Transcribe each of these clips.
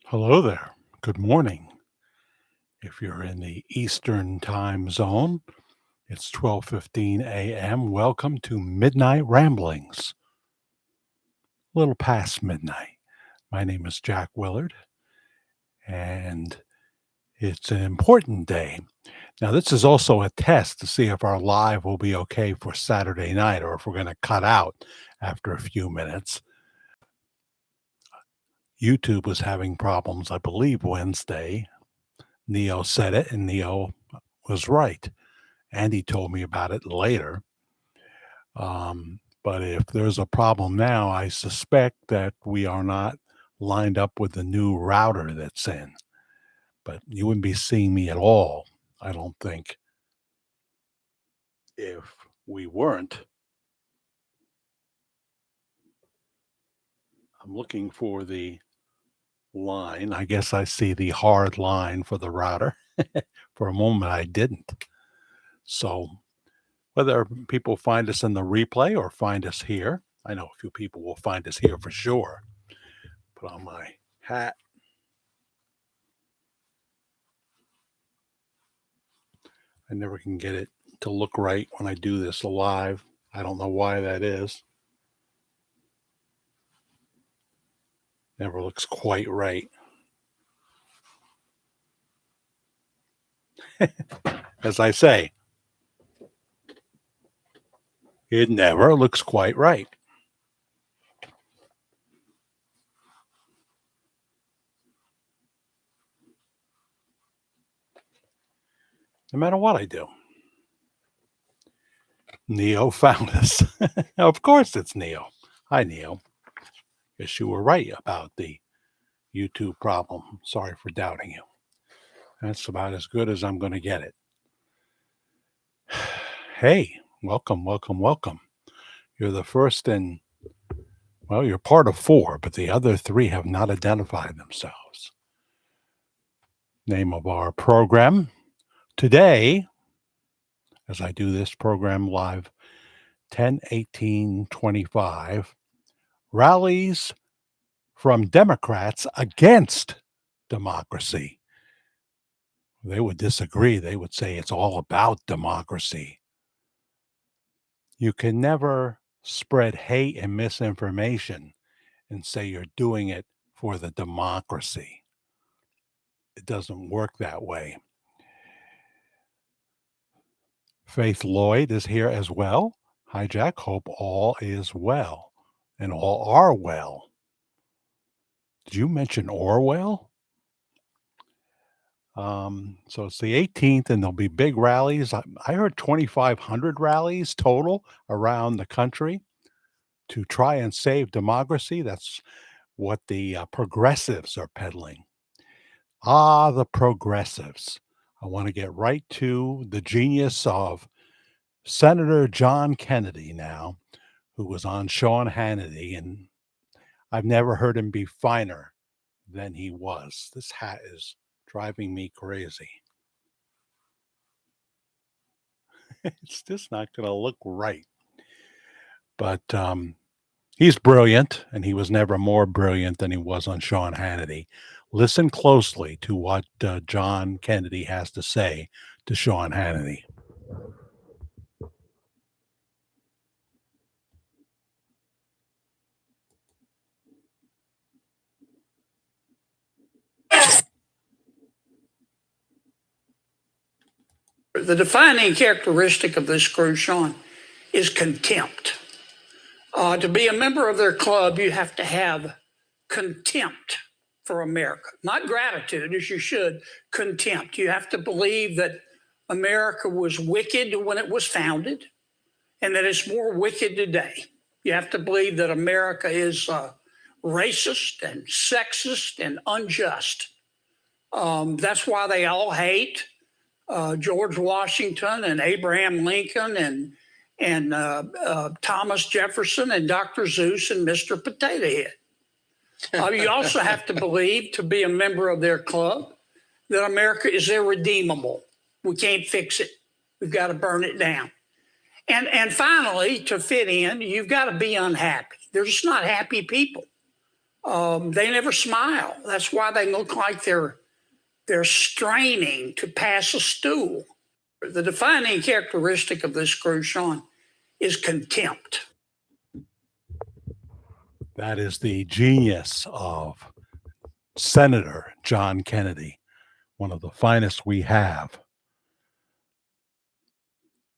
Hello there. Good morning. If you're in the Eastern time zone, it's 12:15 a.m. Welcome to Midnight Ramblings. A little past midnight. My name is Jack Willard, and it's an important day. Now, this is also a test to see if our live will be okay for Saturday night or if we're going to cut out after a few minutes. YouTube was having problems, I believe, Wednesday. Neo said it, and Neo was right. Andy told me about it later. But if there's a problem now, I suspect that we are not lined up with the new router that's in. But you wouldn't be seeing me at all, I don't think, if we weren't. I'm looking for the line. I guess I see the hard line for the router. For a moment, I didn't. So whether people find us in the replay or find us here, I know a few people will find us here for sure. Put on my hat. I never can get it to look right when I do this live. I don't know why that is. Never looks quite right. As I say, it never looks quite right. No matter what I do. Neo found us. Of course it's Neo. Hi, Neo. Guess you were right about the YouTube problem. Sorry for doubting you. That's about as good as I'm going to get it. Hey, welcome, welcome, welcome. You're the first in, well, you're part of four, but the other three have not identified themselves. Name of our program today, as I do this program live, 10/18/25, rallies from Democrats against democracy. They would disagree. They would say it's all about democracy. You can never spread hate and misinformation and say you're doing it for the democracy. It doesn't work that way. Faith Lloyd is here as well. Hi, Jack. Hope all is well and all are well. Did you mention Orwell? So it's the 18th, and there'll be big rallies. I heard 2,500 rallies total around the country to try and save democracy. That's what the progressives are peddling. Ah, the progressives. I want to get right to the genius of Senator John Kennedy now, who was on Sean Hannity, and I've never heard him be finer than he was. This hat is driving me crazy. It's just not going to look right. But he's brilliant, and he was never more brilliant than he was on Sean Hannity. Listen closely to what John Kennedy has to say to Sean Hannity. The defining characteristic of this crew, Sean, is contempt. To be a member of their club, you have to have contempt for America, not gratitude, as you should, contempt. You have to believe that America was wicked when it was founded and that it's more wicked today. You have to believe that America is racist and sexist and unjust. That's why they all hate George Washington and Abraham Lincoln and Thomas Jefferson and Dr. Seuss and Mr. Potato Head. You also have to believe, to be a member of their club, that America is irredeemable. We can't fix it. We've got to burn it down. And finally, to fit in, you've got to be unhappy. They're just not happy people. They never smile. That's why they look like they're straining to pass a stool. The defining characteristic of this crew, Sean, is contempt. That is the genius of Senator John Kennedy, one of the finest we have.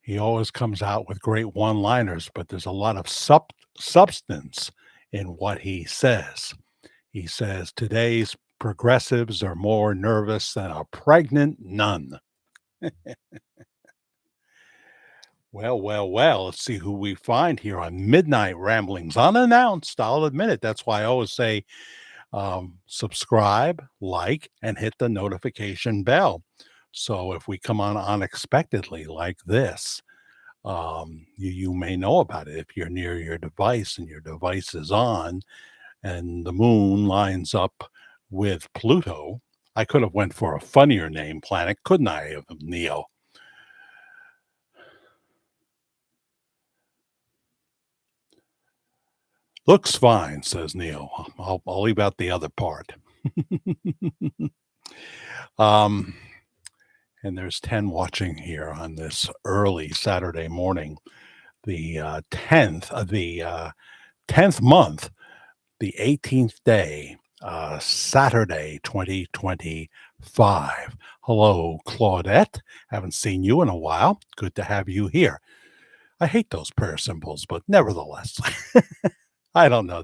He always comes out with great one-liners, but there's a lot of substance in what he says. He says, today's progressives are more nervous than a pregnant nun. Well, well, well, let's see who we find here on Midnight Ramblings unannounced. I'll admit it. That's why I always say subscribe, like, and hit the notification bell. So if we come on unexpectedly like this, you may know about it if you're near your device and your device is on and the moon lines up with Pluto. I could have went for a funnier name planet, couldn't I, of Neo? Looks fine, says Neo. I'll leave out the other part. um, and there's 10 watching here on this early Saturday morning, the 10th of the 10th month, the 18th day, Saturday, 2025. Hello, Claudette. Haven't seen you in a while. Good to have you here. I hate those prayer symbols, but nevertheless, I don't know.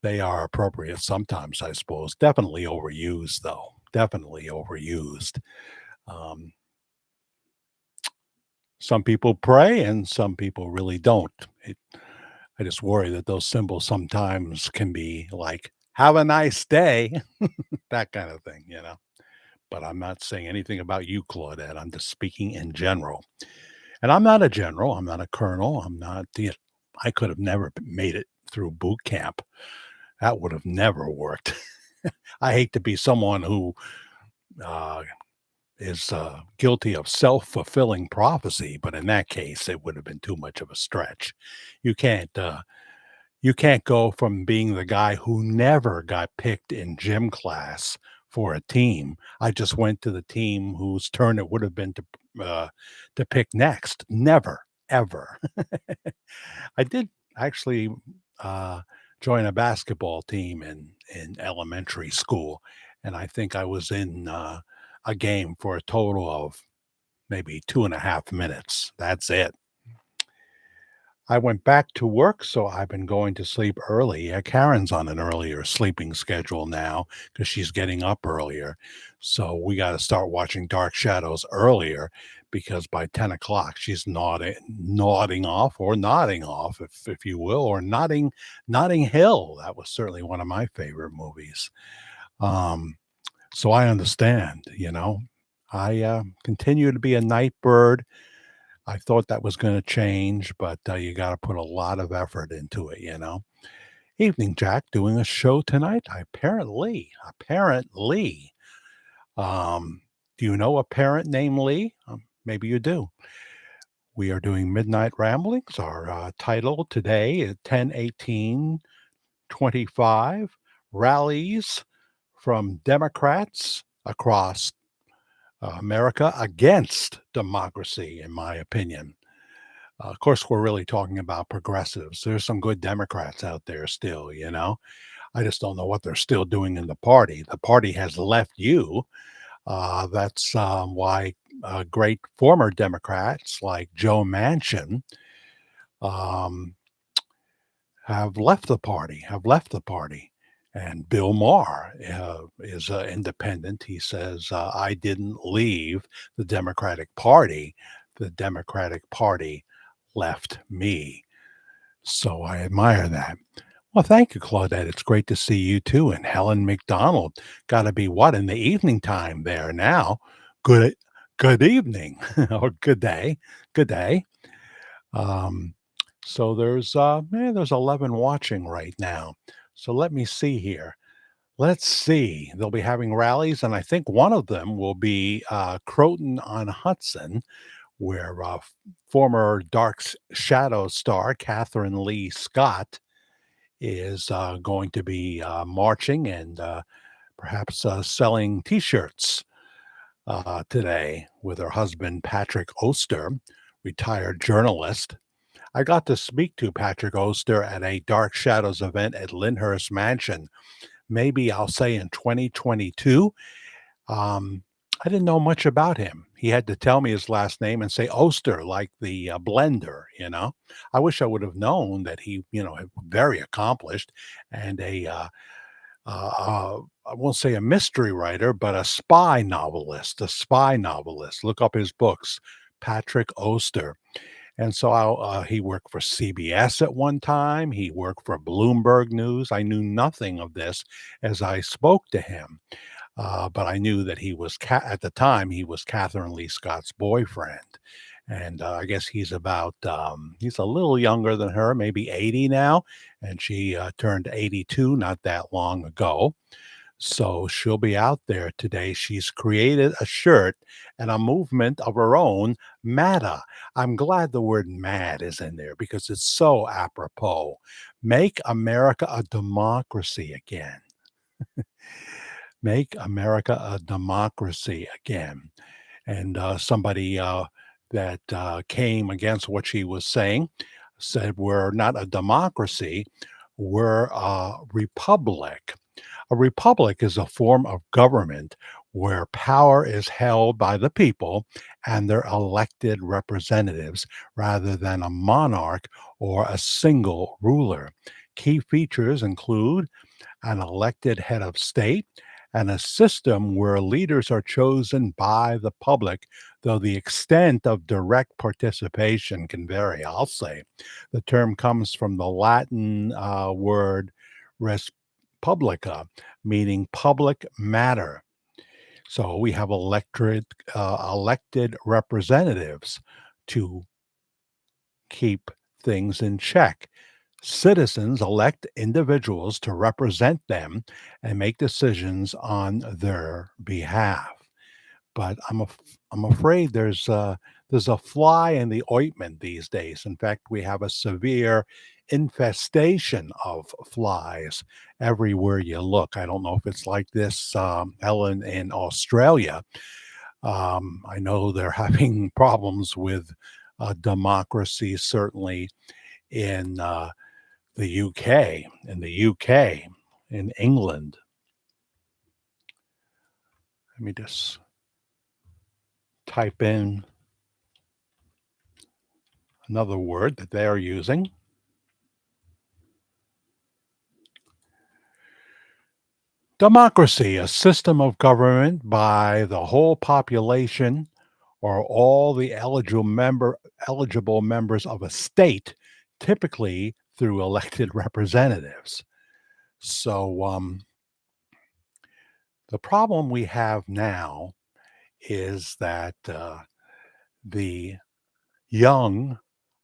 They are appropriate sometimes, I suppose. Definitely overused, though. Definitely overused. Um, some people pray, and some people really don't. I just worry that those symbols sometimes can be like "Have a nice day," that kind of thing, you know. But I'm not saying anything about you, Claudette. I'm just speaking in general. And I'm not a general. I'm not a colonel. I'm not. I could have never made it through boot camp. That would have never worked. I hate to be someone who uh, is guilty of self-fulfilling prophecy, but in that case, it would have been too much of a stretch. You can't. You can't go from being the guy who never got picked in gym class for a team. I just went to the team whose turn it would have been to pick next. Never, ever. I did actually uh, join a basketball team in elementary school, and I think I was in a game for a total of maybe 2.5 minutes. That's it. I went back to work, so I've been going to sleep early. Karen's on an earlier sleeping schedule now because she's getting up earlier. So we got to start watching Dark Shadows earlier because by 10 o'clock she's nodding off or nodding off, if you will, or Notting Hill. That was certainly one of my favorite movies. Um, so I understand, you know. I continue to be a night bird. I thought that was gonna change, but, you gotta put a lot of effort into it, you know? "Evening, Jack. Doing a show tonight?" Apparently. Do you know a parent named Lee? Maybe you do. We are doing Midnight Ramblings. Our, title today is 10/18/25 Rallies from Democrats across, America against democracy, in my opinion. Of course, we're really talking about progressives. There's some good Democrats out there still, you know. I just don't know what they're still doing in the party. The party has left you. That's why great former Democrats like Joe Manchin um, have left the party. And Bill Maher is independent. He says, I didn't leave the Democratic Party. The Democratic Party left me. So I admire that. Well, thank you, Claudette. It's great to see you too. And Helen McDonald, got to be what in the evening time there now. Good, good evening or good day, good day. Um, so there's 11 watching right now. So let me see here. Let's see. They'll be having rallies, and I think one of them will be Croton on Hudson, where former Dark Shadow star Catherine Lee Scott is going to be marching and perhaps selling T-shirts today with her husband, Patrick Oster, retired journalist. I got to speak to Patrick Oster at a Dark Shadows event at Lyndhurst Mansion, maybe I'll say in 2022. Um, I didn't know much about him. He had to tell me his last name and say Oster, like the blender, you know. I wish I would have known that he, very accomplished and I won't say a mystery writer, but a spy novelist, a spy novelist. Look up his books, Patrick Oster. And so he worked for CBS at one time. He worked for Bloomberg News. I knew nothing of this as I spoke to him, but I knew that he was at the time he was Catherine Lee Scott's boyfriend. And I guess he's a little younger than her, maybe 80 now, and she turned 82 not that long ago. So she'll be out there today. She's created a shirt and a movement of her own, MATA. I'm glad the word mad is in there because it's so apropos. Make America a democracy again. Make America a democracy again. And somebody that came against what she was saying said, we're not a democracy, we're a republic. A republic is a form of government where power is held by the people and their elected representatives rather than a monarch or a single ruler. Key features include an elected head of state and a system where leaders are chosen by the public, though the extent of direct participation can vary, I'll say. The term comes from the Latin word res publica, meaning public matter. So we have elected representatives to keep things in check. Citizens elect individuals to represent them and make decisions on their behalf. But I'm afraid there's a fly in the ointment these days. In fact, we have a severe infestation of flies everywhere you look. I don't know if it's like this, Ellen, in Australia. I know they're having problems with democracy, certainly in the UK, in England. Let me just type in another word that they are using. Democracy, a system of government by the whole population or all the eligible members of a state, typically through elected representatives. So the problem we have now is that the young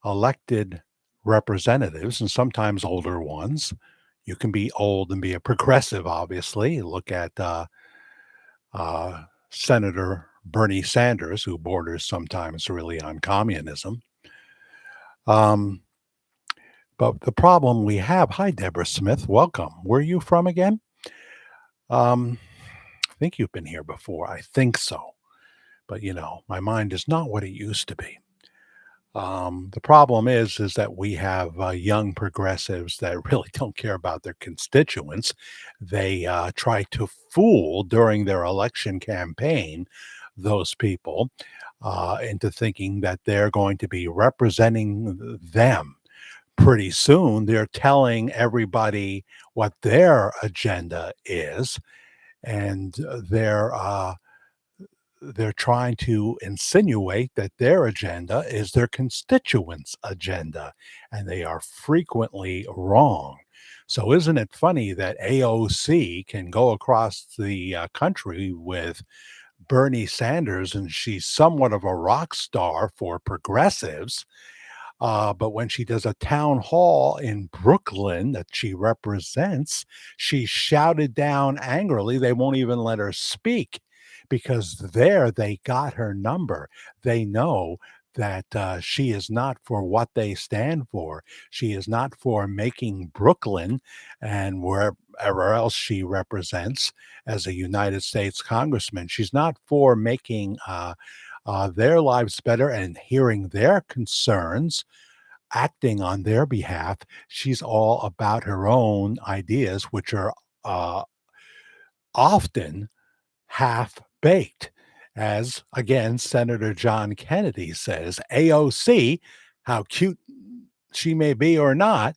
elected representatives, and sometimes older ones, you can be old and be a progressive, obviously. Look at Senator Bernie Sanders, who borders sometimes really on communism. Um, but the problem we have, hi, Deborah Smith, welcome. Where are you from again? I think you've been here before. I think so. But, my mind is not what it used to be. The problem is that we have young progressives that really don't care about their constituents. They try to fool during their election campaign those people into thinking that they're going to be representing them. Pretty soon, they're telling everybody what their agenda is, and they're trying to insinuate that their agenda is their constituents' agenda, and they are frequently wrong. So, isn't it funny that AOC can go across the country with Bernie Sanders, and she's somewhat of a rock star for progressives? But when she does a town hall in Brooklyn that she represents, she's shouted down angrily. They won't even let her speak because there they got her number. They know that she is not for what they stand for. She is not for making Brooklyn and wherever else she represents as a United States congressman. She's not for making their lives better and hearing their concerns, acting on their behalf. She's all about her own ideas, which are uh, often half baked. As again, Senator John Kennedy says, AOC, how cute she may be or not,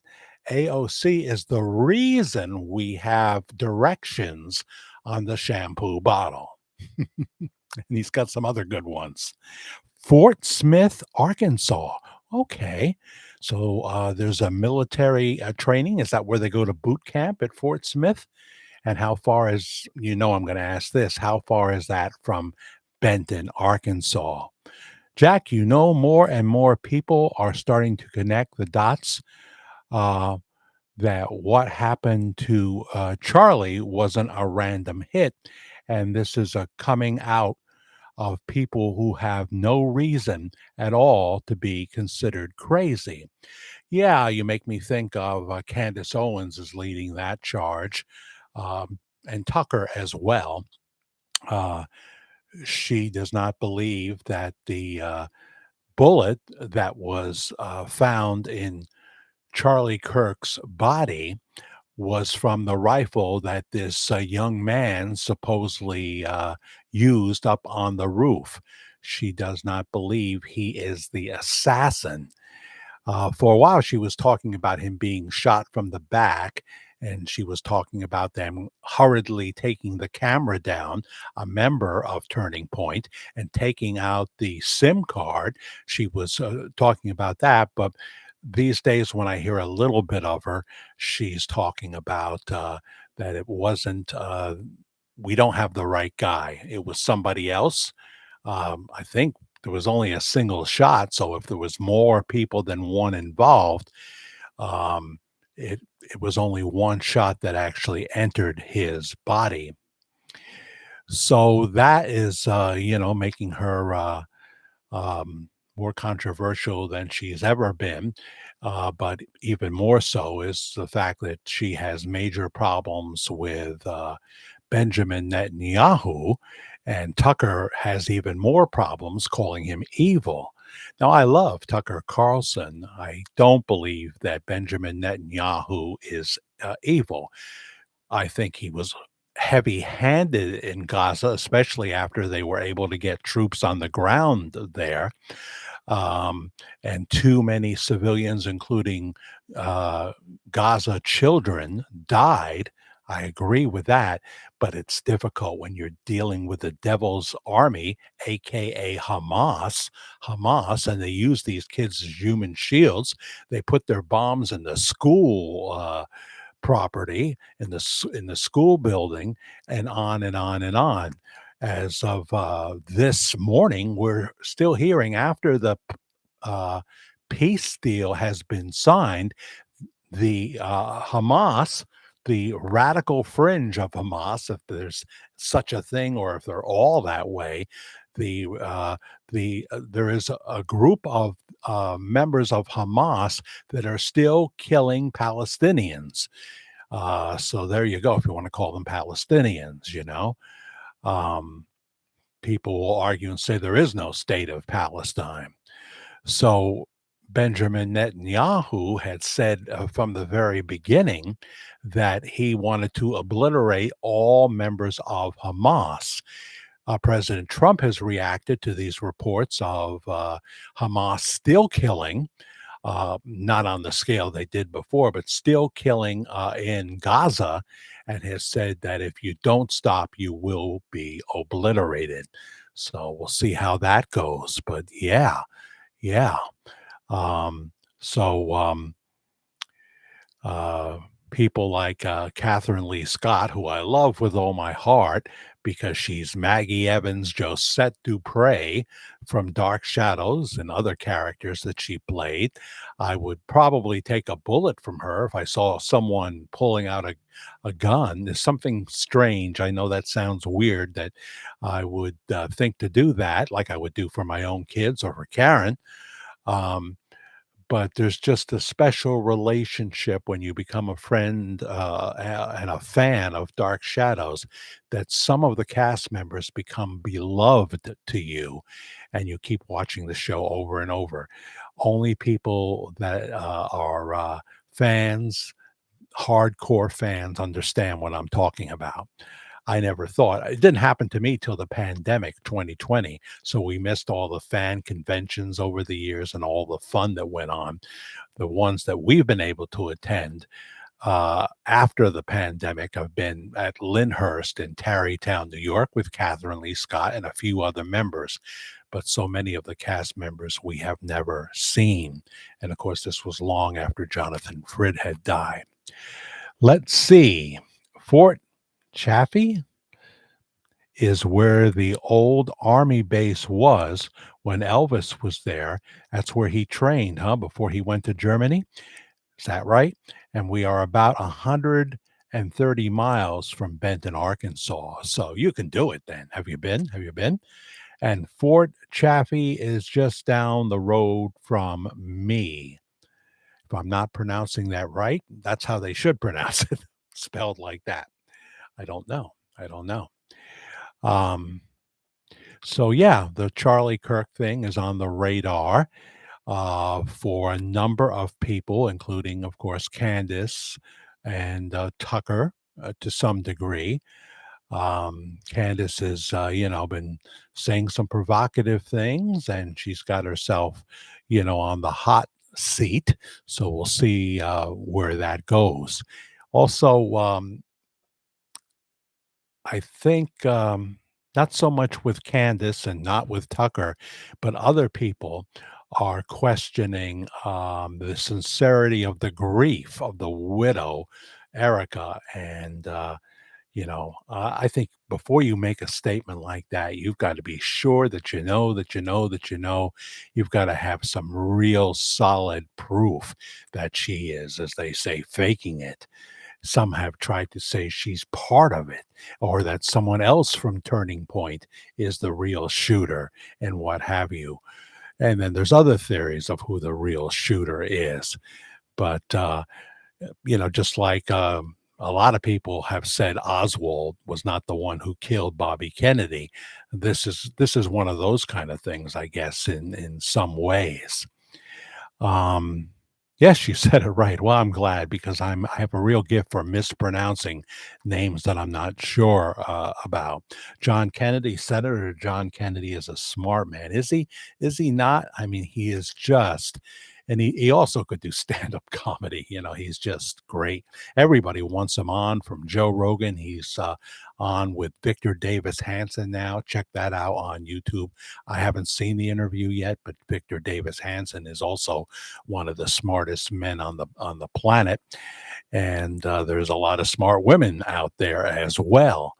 AOC is the reason we have directions on the shampoo bottle. And he's got some other good ones. Fort Smith, Arkansas. Okay. So there's a military training. Is that where they go to boot camp at Fort Smith? And how far is, I'm going to ask this, how far is that from Benton, Arkansas? Jack, more and more people are starting to connect the dots uh, that what happened to Charlie wasn't a random hit. And this is a coming out of people who have no reason at all to be considered crazy. Yeah, you make me think of Candace Owens is leading that charge, and Tucker as well. Uh, she does not believe that the bullet that was found in Charlie Kirk's body was from the rifle that this young man supposedly used up on the roof. She does not believe he is the assassin. For a while, she was talking about him being shot from the back, and she was talking about them hurriedly taking the camera down, a member of Turning Point, and taking out the SIM card. She was talking about that, but these days, when I hear a little bit of her, she's talking about that it wasn't, we don't have the right guy. It was somebody else. I think there was only a single shot, so if there was more people than one involved, um, it was only one shot that actually entered his body. So that is, making her more controversial than she's ever been. But even more so is the fact that she has major problems with Benjamin Netanyahu, and Tucker has even more problems calling him evil. Now, I love Tucker Carlson. I don't believe that Benjamin Netanyahu is evil. I think he was heavy handed in Gaza, especially after they were able to get troops on the ground there. Um, and too many civilians, including uh, Gaza children, died. I agree with that, but it's difficult when you're dealing with the devil's army, aka Hamas, and they use these kids as human shields. They put their bombs in the school property, in the school building, and on and on and on. As of this morning, we're still hearing after the uh, peace deal has been signed, the Hamas, the radical fringe of Hamas, if there's such a thing, or if they're all that way, there is a group of members of Hamas that are still killing Palestinians. So there you go. If you want to call them Palestinians, um, people will argue and say there is no state of Palestine. So Benjamin Netanyahu had said from the very beginning that he wanted to obliterate all members of Hamas. President Trump has reacted to these reports of Hamas still killing, not on the scale they did before, but still killing in Gaza, and has said that if you don't stop, you will be obliterated. So we'll see how that goes. But yeah. Um, so uh, people like Catherine Lee Scott, who I love with all my heart because she's Maggie Evans, Josette Dupre from Dark Shadows and other characters that she played. I would probably take a bullet from her if I saw someone pulling out a gun. There's something strange. I know that sounds weird that I would think to do that, like I would do for my own kids or for Karen. Um, but there's just a special relationship when you become a friend and a fan of Dark Shadows that some of the cast members become beloved to you and you keep watching the show over and over. Only people that are fans, hardcore fans, understand what I'm talking about. I never thought it didn't happen to me till the pandemic 2020. So we missed all the fan conventions over the years and all the fun that went on. The ones that we've been able to attend after the pandemic have been at Lyndhurst in Tarrytown, New York, with Catherine Lee Scott and a few other members. But so many of the cast members we have never seen. And of course, this was long after Jonathan Frid had died. Let's see. Fort Chaffee is where the old army base was when Elvis was there. That's where he trained, huh? Before he went to Germany. Is that right? And we are about 130 miles from Benton, Arkansas. So you can do it then. Have you been? Have you been? And Fort Chaffee is just down the road from me. If I'm not pronouncing that right, that's how they should pronounce it, spelled like that. I don't know. I don't know. Um, so yeah, the Charlie Kirk thing is on the radar for a number of people, including, of course, Candace and Tucker to some degree. Candace has, been saying some provocative things, and she's got herself, on the hot seat. So we'll see where that goes. Also, I think not so much with Candace and not with Tucker, but other people are questioning the sincerity of the grief of the widow, Erica. And, I think before you make a statement like that, you've got to be sure that you know, that you know, that you know. You've got to have some real solid proof that she is, as they say, faking it. Some have tried to say she's part of it or that someone else from Turning Point is the real shooter and what have you. And then there's other theories of who the real shooter is. But, just like a lot of people have said Oswald was not the one who killed Bobby Kennedy. This is one of those kind of things, I guess, in some ways. Yes, you said it right. Well, I'm glad because I have a real gift for mispronouncing names that I'm not sure about. John Kennedy, Senator John Kennedy, is a smart man. Is he? Is he not? I mean, he is just. And he also could do stand-up comedy. He's just great. Everybody wants him on, from Joe Rogan. He's on with Victor Davis Hanson now. Check that out on YouTube. I haven't seen the interview yet, but Victor Davis Hanson is also one of the smartest men on the planet. And there's a lot of smart women out there as well.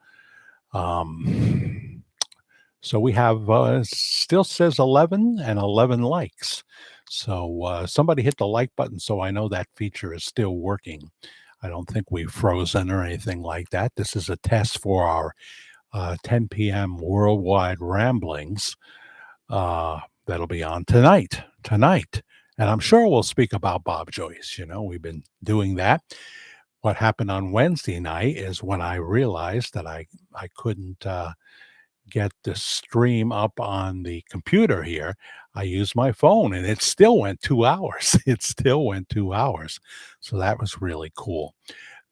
So we have still says 11 and 11 likes. So somebody hit the like button so I know that feature is still working. I don't think we've frozen or anything like that. This is a test for our 10 p.m. worldwide ramblings that'll be on tonight. And I'm sure we'll speak about Bob Joyce. We've been doing that. What happened on Wednesday night is when I realized that I couldn't get the stream up on the computer here. I used my phone and it still went 2 hours. It still went 2 hours. So that was really cool.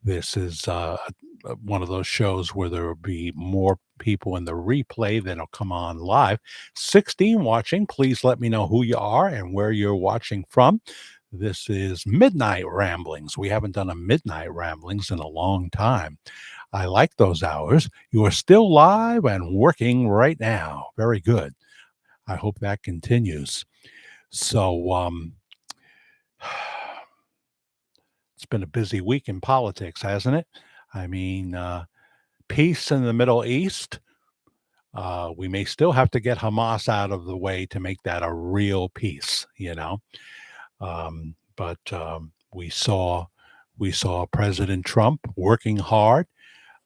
This is one of those shows where there will be more people in the replay than will come on live. 16 watching, please let me know who you are and where you're watching from. This is Midnight Ramblings. We haven't done a Midnight Ramblings in a long time. I like those hours. You are still live and working right now. Very good. I hope that continues. So let's been a busy week in politics, hasn't it? I mean, peace in the Middle East. We may still have to get Hamas out of the way to make that a real peace, you know. But we saw President Trump working hard.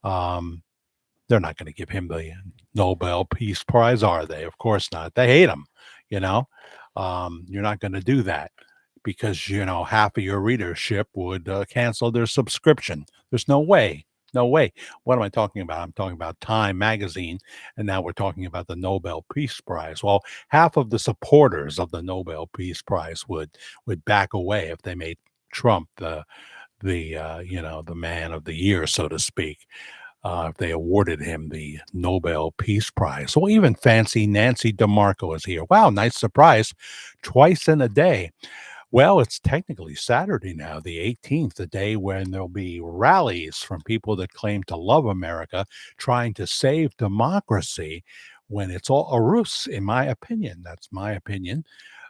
Um, they're not going to give him the Nobel Peace Prize, are they? Of course not. They hate him. You know, you're not going to do that because half of your readership would cancel their subscription. There's no way. No way. What am I talking about? I'm talking about Time magazine, and now we're talking about the Nobel Peace Prize. Well, half of the supporters of the Nobel Peace Prize would back away if they made Trump the man of the year, so to speak. If they awarded him the Nobel Peace Prize. Well, even fancy Nancy DeMarco is here. Wow, nice surprise. Twice in a day. Well, it's technically Saturday now, the 18th, the day when there'll be rallies from people that claim to love America, trying to save democracy when it's all a ruse, in my opinion. That's my opinion.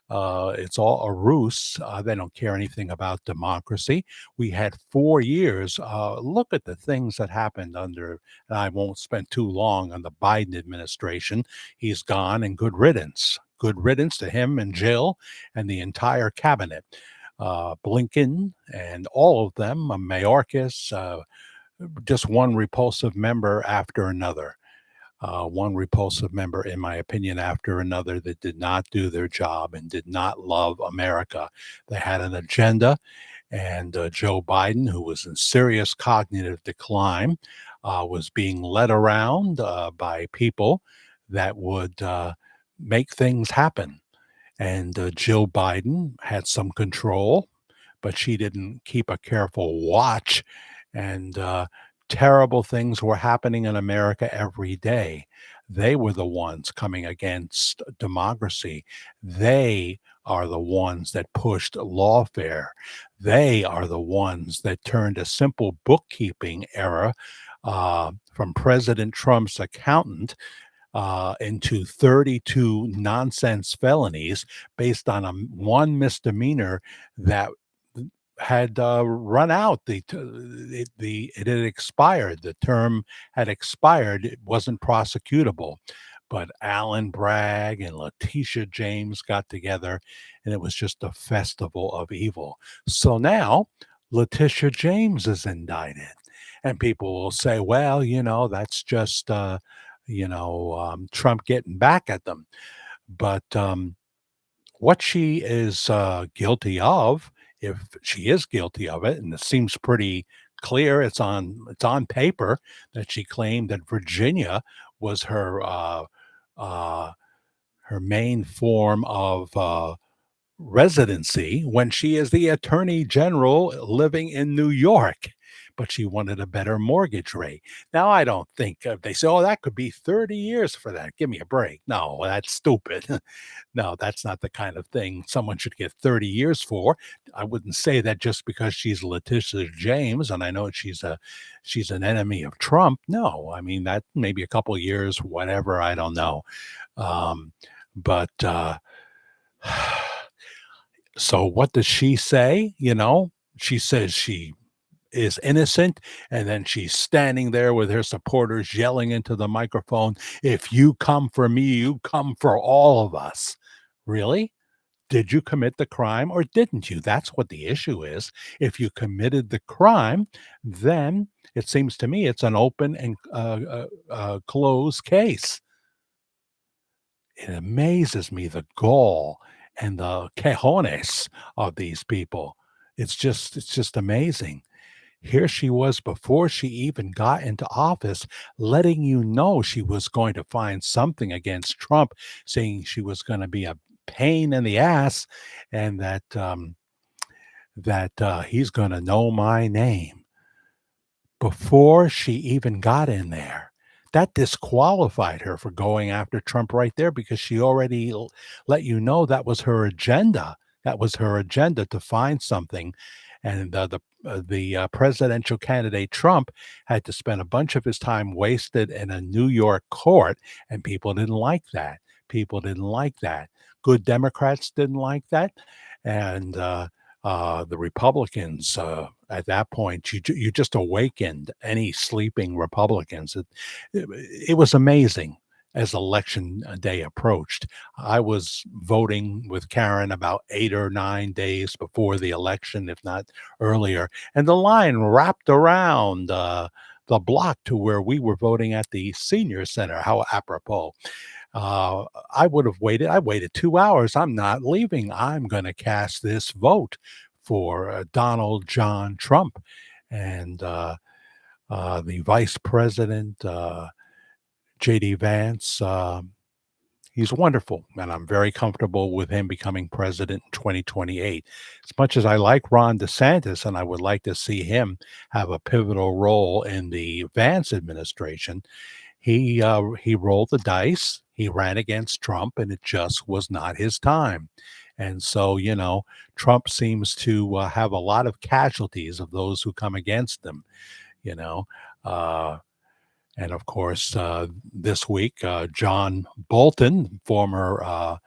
It's all a ruse. They don't care anything about democracy. We had 4 years. Look at the things that happened under, and I won't spend too long on the Biden administration. He's gone, and good riddance. Good riddance to him and Jill and the entire cabinet. Blinken and all of them, Mayorkas, just one repulsive member after another. One repulsive member, in my opinion, after another that did not do their job and did not love America. They had an agenda, and Joe Biden, who was in serious cognitive decline, was being led around by people that would make things happen. And Jill Biden had some control, but she didn't keep a careful watch. And terrible things were happening in America every day. They were the ones coming against democracy. They are the ones that pushed lawfare. They are the ones that turned a simple bookkeeping error from President Trump's accountant into 32 nonsense felonies based on one misdemeanor that had run out. It had expired. The term had expired. It wasn't prosecutable. But Alan Bragg and Letitia James got together, and it was just a festival of evil. So now Letitia James is indicted, and people will say, "Well, that's just Trump getting back at them." But what she is guilty of, if she is guilty of it, and it seems pretty clear, it's on paper that she claimed that Virginia was uh, her main form of residency when she is the attorney general living in New York. But she wanted a better mortgage rate. Now, I don't think they say, oh, that could be 30 years for that. Give me a break. No, that's stupid. No, that's not the kind of thing someone should get 30 years for. I wouldn't say that just because she's Letitia James and I know she's an enemy of Trump. No, I mean that maybe a couple years, whatever. I don't know. But so what does she say? She says she is innocent, and then she's standing there with her supporters yelling into the microphone, if you come for me, you come for all of us. Really? Did you commit the crime or didn't you? That's what the issue is. If you committed the crime, then it seems to me it's an open and closed case. It amazes me the gall and the cojones of these people. It's just amazing. Here she was before she even got into office, letting you know she was going to find something against Trump, saying she was going to be a pain in the ass, and that he's going to know my name before she even got in there. That disqualified her for going after Trump right there because she already let you know that was her agenda. That was her agenda to find something. And the presidential candidate Trump had to spend a bunch of his time wasted in a New York court, and people didn't like that. People didn't like that. Good Democrats didn't like that, and The Republicans, at that point, you just awakened any sleeping Republicans. It was amazing as election day approached. I was voting with Karen about 8 or 9 days before the election, if not earlier, and the line wrapped around, the block to where we were voting at the senior center. How apropos. Uh, I waited 2 hours. I'm not leaving. I'm gonna cast this vote for, Donald John Trump. And, the Vice President, JD Vance, he's wonderful, and I'm very comfortable with him becoming president in 2028. As much as I like Ron DeSantis, and I would like to see him have a pivotal role in the Vance administration, he rolled the dice. He ran against Trump, and it just was not his time. And so, Trump seems to have a lot of casualties of those who come against him. You know, uh, and of course, this week, John Bolton, former,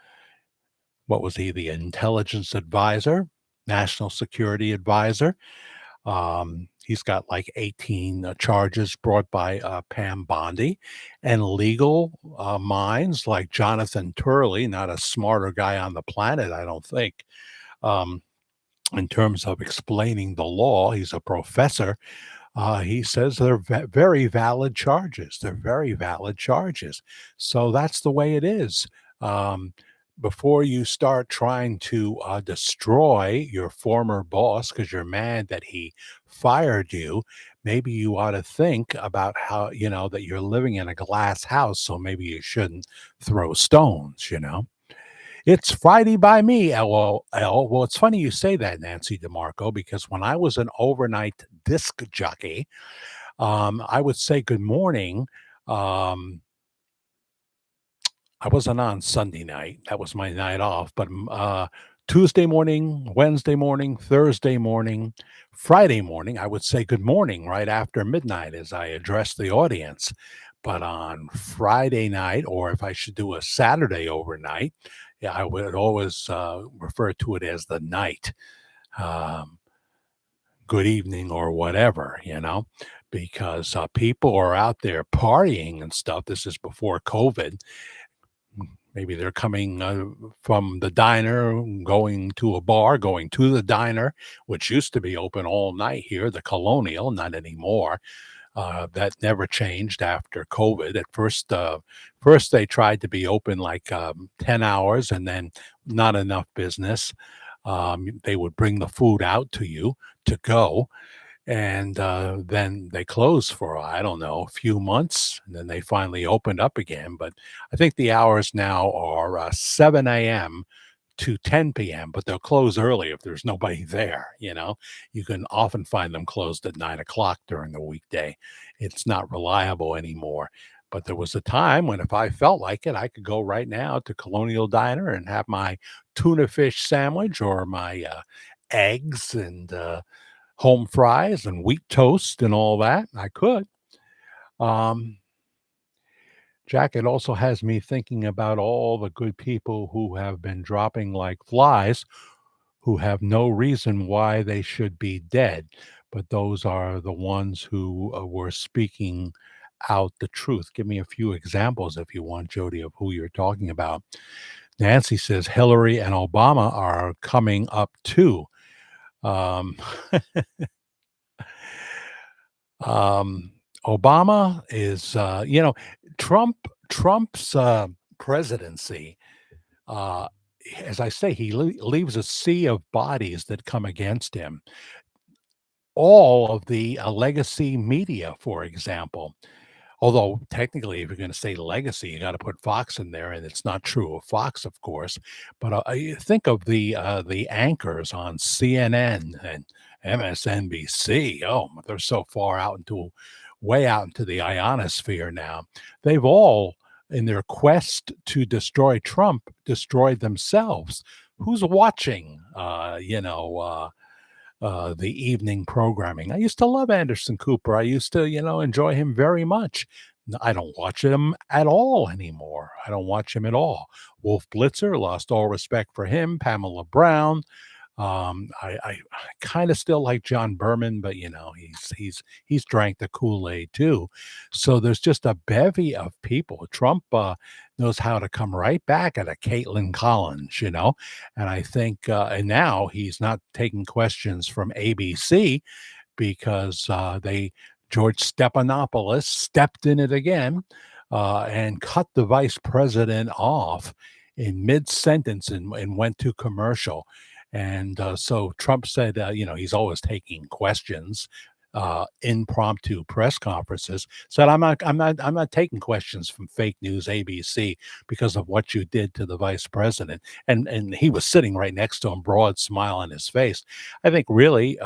what was he, the intelligence advisor, national security advisor. He's got like 18 charges brought by Pam Bondi, and legal minds like Jonathan Turley, not a smarter guy on the planet, I don't think, um, in terms of explaining the law. He's a professor. He says they're very valid charges. They're very valid charges. So that's the way it is. Um, Before you start trying to destroy your former boss because you're mad that he fired you, maybe you ought to think about how, that you're living in a glass house. So maybe you shouldn't throw stones. It's Friday by me, LOL. Well, it's funny you say that, Nancy DeMarco, because when I was an overnight disc jockey, I would say good morning. Um, I wasn't on Sunday night. That was my night off. But Tuesday morning, Wednesday morning, Thursday morning, Friday morning, I would say good morning right after midnight as I addressed the audience. But on Friday night, or if I should do a Saturday overnight, yeah, I would always refer to it as the night, um, good evening, or whatever, because people are out there partying and stuff. This is before COVID. Maybe they're coming from the diner, going to a bar, going to the diner, which used to be open all night here, the Colonial, not anymore. That never changed after COVID. At first they tried to be open like 10 hours, and then not enough business. They would bring the food out to you to go, and then they closed for, I don't know, a few months, and then they finally opened up again. But I think the hours now are 7 a.m. to 10 p.m., but they'll close early if there's nobody there. You can often find them closed at 9 o'clock during the weekday. It's not reliable anymore. But there was a time when if I felt like it, I could go right now to Colonial Diner and have my tuna fish sandwich, or my eggs and home fries and wheat toast and all that. I could. Um, Jack, it also has me thinking about all the good people who have been dropping like flies, who have no reason why they should be dead. But those are the ones who were speaking out the truth. Give me a few examples, if you want, Jody, of who you're talking about. Nancy says Hillary and Obama are coming up too. Um, um, Obama is, Trump's presidency. Uh, as I say, he leaves a sea of bodies that come against him. All of the legacy media, for example. Although technically, if you're going to say legacy, you got to put Fox in there, and it's not true of Fox, of course. But you think of the anchors on CNN and MSNBC. Oh, they're so far out into, way out into the ionosphere now. They've all, in their quest to destroy Trump, destroyed themselves. Who's watching? The evening programming. I used to love Anderson Cooper. I used to, enjoy him very much. I don't watch him at all anymore. I don't watch him at all. Wolf Blitzer, lost all respect for him. Pamela Brown, I kind of still like John Berman, but he's drank the Kool-Aid too. So there's just a bevy of people. Trump knows how to come right back at a Caitlin Collins, and I think and now he's not taking questions from ABC because they George Stephanopoulos stepped in it again and cut the vice president off in mid sentence and went to commercial. And so Trump said, he's always taking questions, impromptu press conferences. Said, I'm not taking questions from fake news ABC because of what you did to the vice president. And he was sitting right next to him, broad smile on his face. I think really.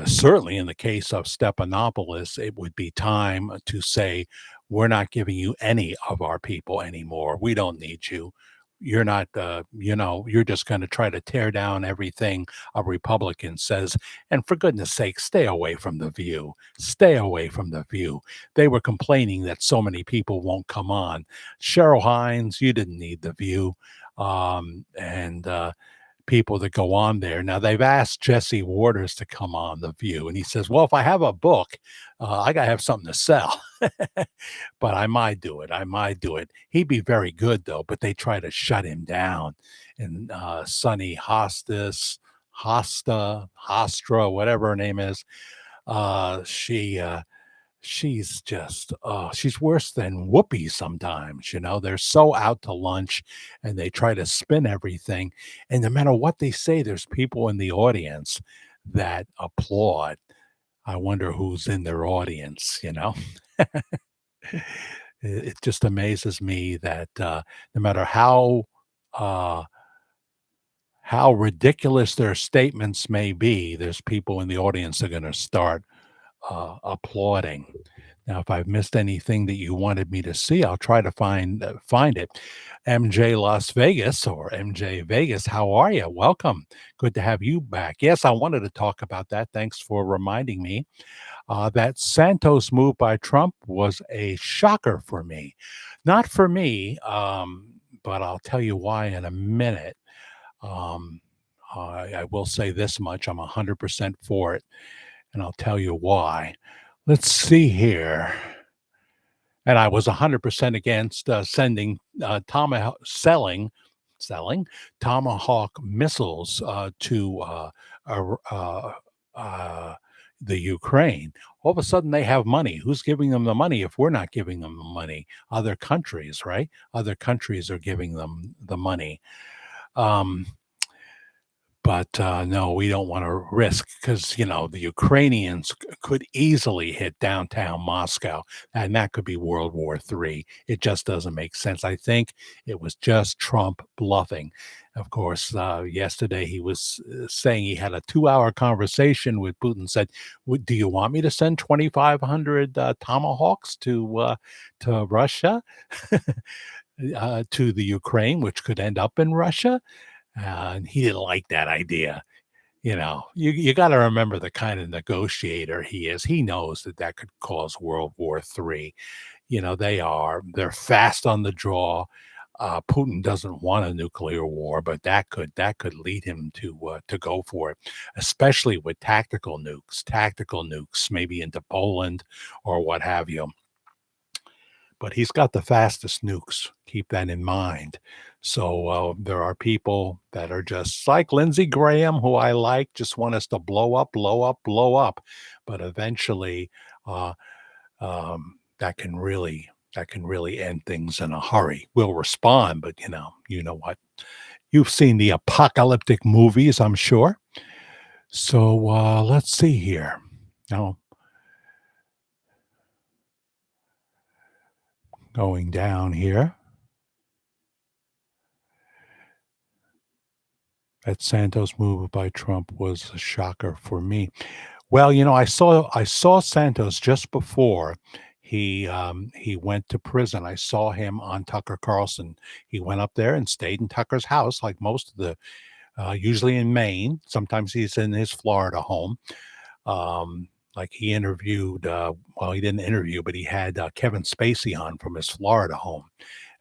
Certainly, in the case of Stephanopoulos, it would be time to say, we're not giving you any of our people anymore. We don't need you. You're not, you're just going to try to tear down everything a Republican says. And for goodness sake, stay away from The View. Stay away from The View. They were complaining that so many people won't come on. Cheryl Hines, you didn't need The View. And people that go on there. Now they've asked Jesse Waters to come on The View, and he says, "Well, if I have a book, I gotta have something to sell, but I might do it. I might do it." He'd be very good though, but they try to shut him down. And Sunny Hostra, whatever her name is, she's just she's worse than Whoopi sometimes. They're so out to lunch and they try to spin everything, and no matter what they say, there's people in the audience that applaud. I wonder who's in their audience. It just amazes me that no matter uh how ridiculous their statements may be, there's people in the audience that are going to start applauding. Now, if I've missed anything that you wanted me to see, I'll try to find it. MJ Las Vegas or MJ Vegas, how are you? Welcome. Good to have you back. Yes, I wanted to talk about that. Thanks for reminding me. That Santos move by Trump was a shocker for me. Not for me, but I'll tell you why in a minute. Um, I will say this much: I'm 100% for it, and I'll tell you why. Let's see here. And I was 100% against sending selling Tomahawk missiles to uh, uh, uh, the Ukraine. All of a sudden, they have money. Who's giving them the money if we're not giving them the money? Other countries, right? Other countries are giving them the money. Um, but no, we don't want to risk because the Ukrainians could easily hit downtown Moscow, and that could be World War III. It just doesn't make sense. I think it was just Trump bluffing. Of course, yesterday he was saying he had a 2-hour conversation with Putin. Said, "Do you want me to send 2,500 tomahawks to Russia, to the Ukraine, which could end up in Russia?" And he didn't like that idea. You got to remember the kind of negotiator he is. He knows that could cause World War III. They're fast on the draw. Putin doesn't want a nuclear war, but that could lead him to go for it, especially with tactical nukes, maybe into Poland or what have you. But he's got the fastest nukes. Keep that in mind. So there are people that are just like Lindsey Graham, who I like, just want us to blow up, blow up, blow up. But eventually, uh, that can really end things in a hurry. We'll respond, but you know what? You've seen the apocalyptic movies, I'm sure. So let's see here. Now, going down here. That Santos move by Trump was a shocker for me. Well, I saw Santos just before he went to prison. I saw him on Tucker Carlson. He went up there and stayed in Tucker's house, like most of the usually in Maine. Sometimes he's in his Florida home. Like he interviewed, well, he didn't interview, but he had Kevin Spacey on from his Florida home,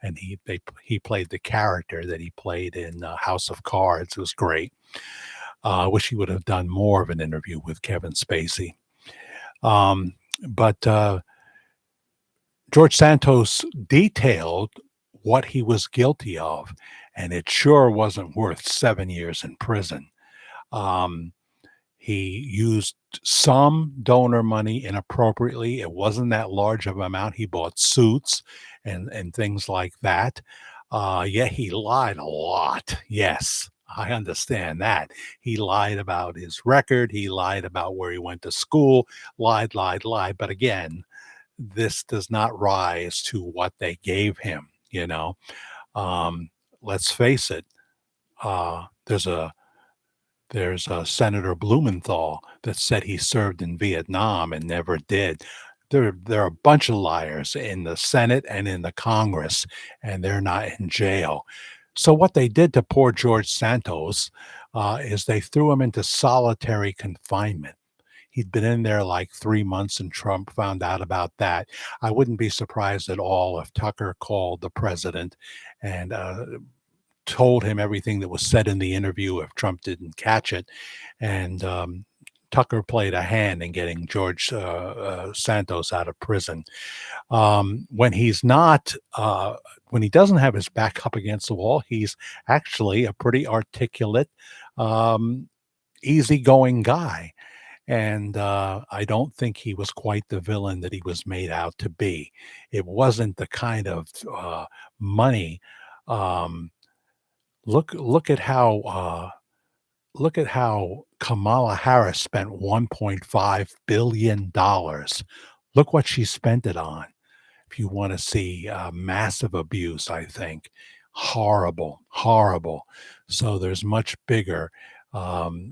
and he played the character that he played in House of Cards. It was great. I wish he would have done more of an interview with Kevin Spacey. But George Santos detailed what he was guilty of, and it sure wasn't worth 7 years in prison. Um, he used some donor money inappropriately. It wasn't that large of an amount. He bought suits and things like that. Yet he lied a lot. Yes, I understand that. He lied about his record. He lied about where he went to school. Lied, lied, lied. But again, this does not rise to what they gave him. Um, let's face it. There's a Senator Blumenthal that said he served in Vietnam and never did. There are a bunch of liars in the Senate and in the Congress, and they're not in jail. So what they did to poor George Santos is they threw him into solitary confinement. He'd been in there like 3 months, and Trump found out about that. I wouldn't be surprised at all if Tucker called the president and told him everything that was said in the interview if Trump didn't catch it. And Tucker played a hand in getting George Santos out of prison. When he's not, when he doesn't have his back up against the wall, he's actually a pretty articulate, um, easygoing guy. And I don't think he was quite the villain that he was made out to be. It wasn't the kind of money. Um, look at how Kamala Harris spent $1.5 billion. Look what she spent it on. If you want to see massive abuse, I think horrible, horrible. So there's much bigger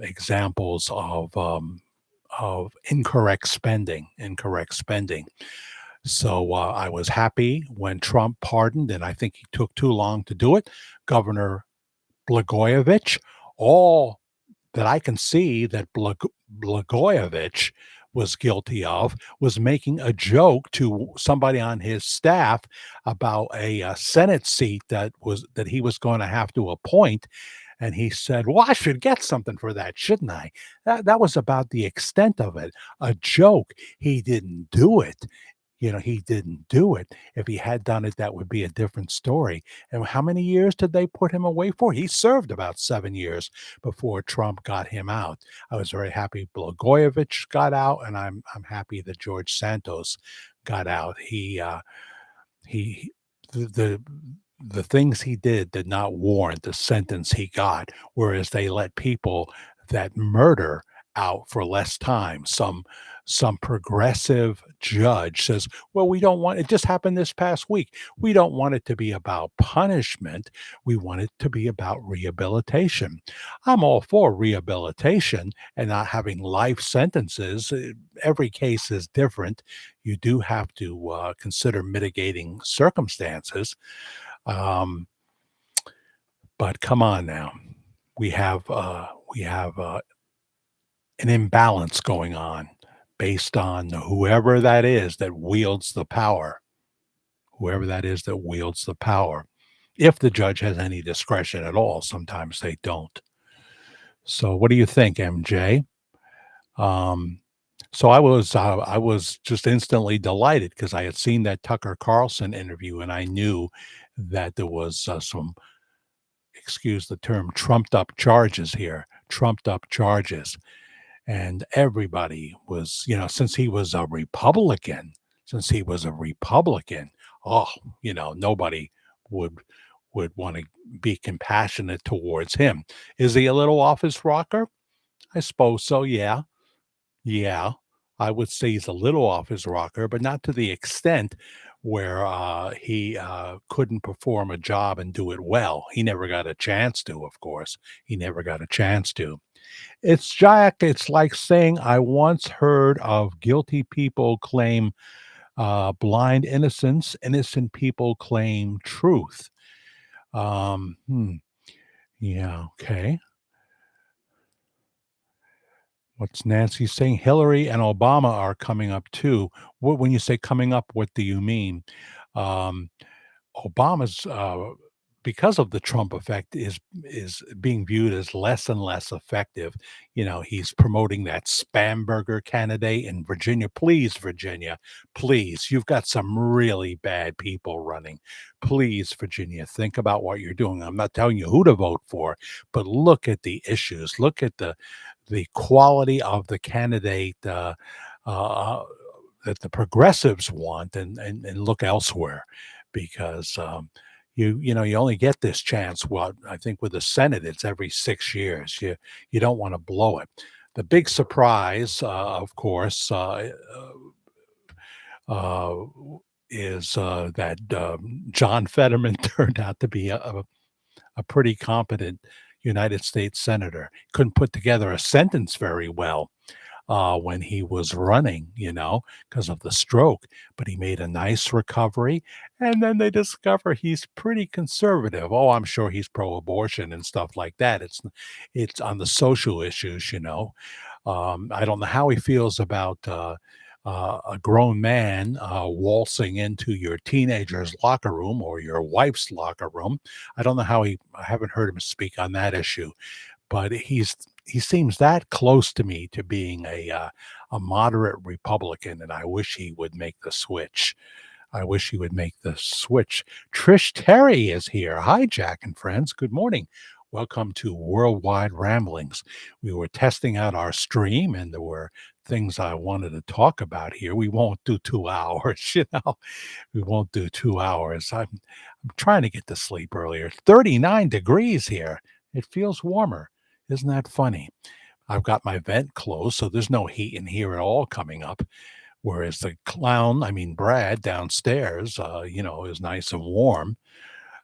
examples of incorrect spending, incorrect spending. So I was happy when Trump pardoned, and I think he took too long to do it. Governor Blagojevich, all that I can see that Blagojevich was guilty of was making a joke to somebody on his staff about a Senate seat that he was going to have to appoint, and he said, "Well, I should get something for that, shouldn't I?" That was about the extent of it. A joke. He didn't do it. He didn't do it. If he had done it, that would be a different story. And how many years did they put him away for? He served about 7 years before Trump got him out. I was very happy Blagojevich got out, and I'm happy that George Santos got out. He the the things he did not warrant the sentence he got, whereas they let people that murder out for less time. Some progressive judge says, "Well, we don't want it." Just happened this past week. We don't want it to be about punishment. We want it to be about rehabilitation. I'm all for rehabilitation and not having life sentences. Every case is different. You do have to consider mitigating circumstances. Um, but come on now, we have an imbalance going on based on whoever that is that wields the power. Whoever that is that wields the power. If the judge has any discretion at all, sometimes they don't. So, what do you think, MJ? Um, so I was just instantly delighted because I had seen that Tucker Carlson interview, and I knew that there was some, excuse the term, trumped up charges here, trumped up charges. And everybody was, since he was a Republican, oh, nobody would want to be compassionate towards him. Is he a little off his rocker? I suppose so. Yeah. Yeah. I would say he's a little off his rocker, but not to the extent where he couldn't perform a job and do it well. He never got a chance to, of course. He never got a chance to. It's Jack. It's like saying I once heard of guilty people claim blind innocence, innocent people claim truth. Um, hmm, yeah, okay. What's Nancy saying? Hillary and Obama are coming up too. When you say coming up, what do you mean? Um, Obama's because of the Trump effect is being viewed as less and less effective. You know, he's promoting that spam burger candidate in Virginia. Please, Virginia, please, you've got some really bad people running. Please, Virginia, think about what you're doing. I'm not telling you who to vote for, but look at the issues. Look at the quality of the candidate uh, that the progressives want, and look elsewhere because you know you only get this chance. What I think with the Senate, it's every 6 years. You don't want to blow it. The big surprise, of course, uh, is that John Fetterman turned out to be a pretty competent United States senator. Couldn't put together a sentence very well when he was running, you know, because of the stroke. But he made a nice recovery. And then they discover he's pretty conservative. Oh, I'm sure he's pro abortion and stuff like that. It's on the social issues, you know. I don't know how he feels about a grown man waltzing into your teenager's locker room or your wife's locker room. I haven't heard him speak on that issue, but he seems that close to me to being a moderate Republican, and I wish he would make the switch. I wish he would make the switch. Trish Terry is here. Hi, Jack and friends. Good morning. Welcome to Worldwide Ramblings. We were testing out our stream, and there were things I wanted to talk about here. We won't do 2 hours, you know. We won't do 2 hours. I'm trying to get to sleep earlier. 39 degrees here. It feels warmer. Isn't that funny? I've got my vent closed, so there's no heat in here at all coming up. Whereas the clown, I mean Brad downstairs, you know, is nice and warm.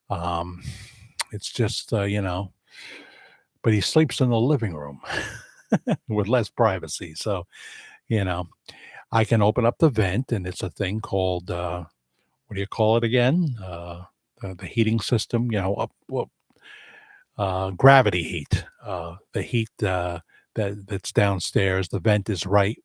Um, it's just, you know, but he sleeps in the living room with less privacy. So, you know, I can open up the vent, and it's a thing called what do you call it again? The heating system, you know, gravity heat. The heat that's downstairs. The vent is right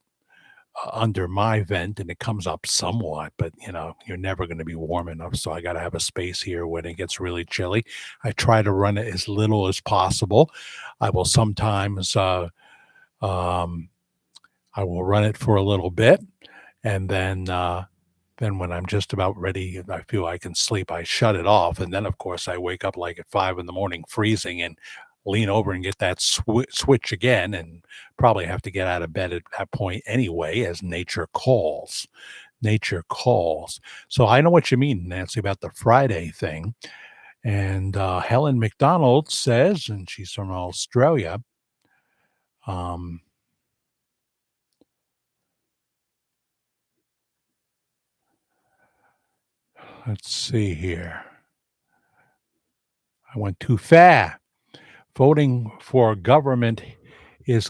under my vent, and it comes up somewhat, but you know, you're never going to be warm enough. So I got to have a space here when it gets really chilly. I try to run it as little as possible. I will sometimes, um, I will run it for a little bit, and then when I'm just about ready and I feel I can sleep, I shut it off. And then, of course, I wake up like at 5 in the morning, freezing, and lean over and get that switch again, and probably have to get out of bed at that point anyway, as nature calls. Nature calls. So I know what you mean, Nancy, about the Friday thing. And Helen McDonald says, and she's from Australia, um, let's see here. I went too far. Voting for government is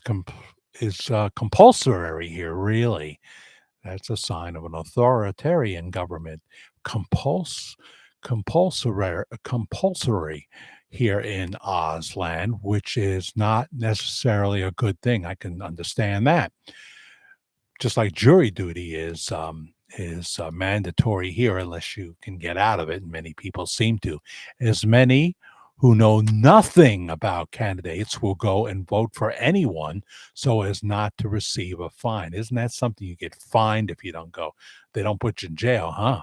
compulsory here. Really, that's a sign of an authoritarian government. Compuls compulsory here in Ozland, which is not necessarily a good thing. I can understand that. Just like jury duty is mandatory here unless you can get out of it, and many people seem to. As many who know nothing about candidates will go and vote for anyone so as not to receive a fine. Isn't that something? You get fined if you don't go? They don't put you in jail, huh?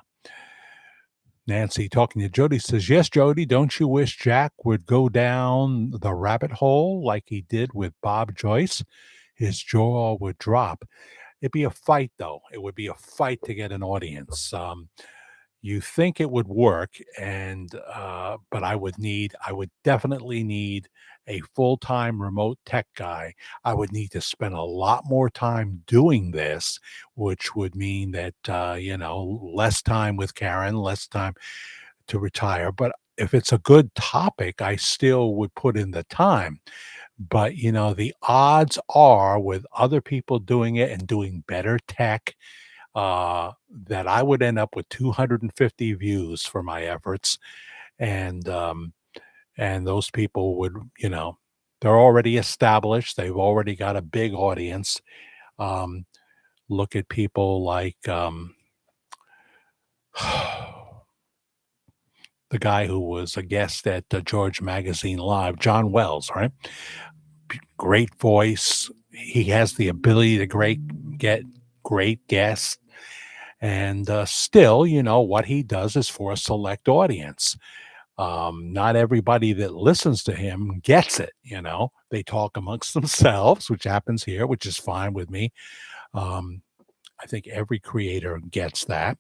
Nancy talking to Jody says, yes, Jody, don't you wish Jack would go down the rabbit hole like he did with Bob Joyce? His jaw would drop. It'd be a fight, though. It would be a fight to get an audience. You think it would work, and but I would definitely need a full-time remote tech guy. I would need to spend a lot more time doing this, which would mean that you know, less time with Karen, less time to retire. But if it's a good topic, I still would put in the time. But you know, the odds are with other people doing it and doing better tech, that I would end up with 250 views for my efforts, and those people would, you know, they're already established. They've already got a big audience. Um, Look at people like the guy who was a guest at George Magazine Live, John Wells, right? Great voice. He has the ability to get great guests. And still, what he does is for a select audience. Not everybody that listens to him gets it. They talk amongst themselves, which happens here, which is fine with me. Um, I think every creator gets that.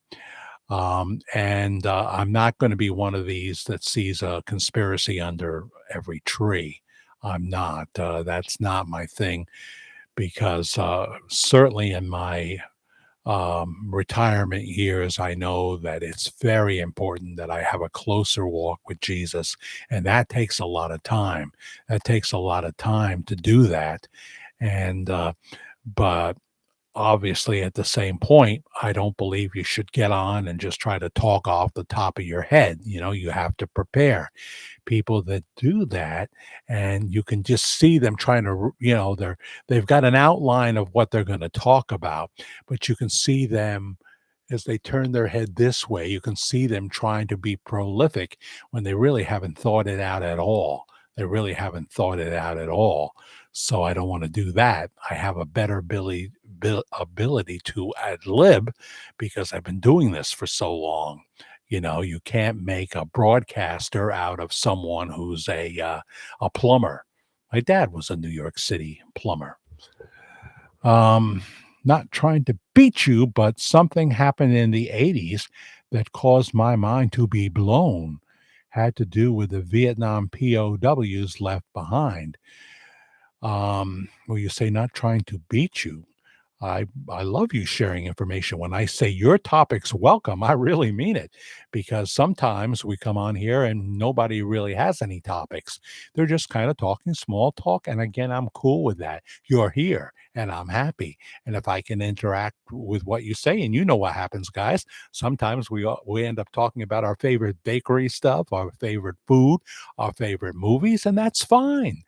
And I'm not going to be one of these that sees a conspiracy under every tree. I'm not. That's not my thing because certainly in my retirement years, I know that it's very important that I have a closer walk with Jesus. And that takes a lot of time. That takes a lot of time to do that. And, but obviously at the same point, I don't believe you should get on and just try to talk off the top of your head. You have to prepare. People that do that, and you can just see them trying to they've got an outline of what they're going to talk about, but you can see them as they turn their head this way. You can see them trying to be prolific when they really haven't thought it out at all. They really haven't thought it out at all. So I don't want to do that. I have a better ability to ad lib because I've been doing this for so long. You can't make a broadcaster out of someone who's a plumber. My dad was a New York City plumber. Not trying to beat you, but something happened in the 80s that caused my mind to be blown. Had to do with the Vietnam POWs left behind. Well, you say not trying to beat you. I love you sharing information. When I say your topic's welcome, I really mean it because sometimes we come on here and nobody really has any topics. They're just kind of talking small talk. And again, I'm cool with that. You're here and I'm happy. And if I can interact with what you say, and you know what happens, guys, sometimes we end up talking about our favorite bakery stuff, our favorite food, our favorite movies, and that's fine.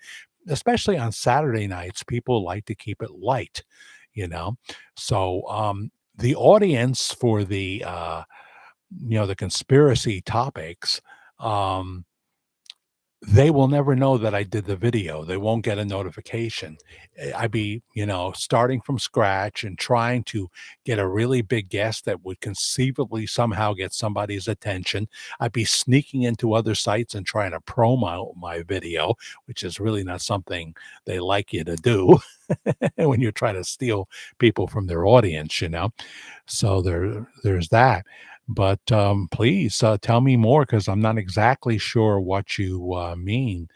Especially on Saturday nights, people like to keep it light, you know. So the audience for the conspiracy topics, um, they will never know that I did the video. They won't get a notification. I'd be, starting from scratch and trying to get a really big guest that would conceivably somehow get somebody's attention. I'd be sneaking into other sites and trying to promo my video, which is really not something they like you to do when you're trying to steal people from their audience. So there's that. But please tell me more because I'm not exactly sure what you mean.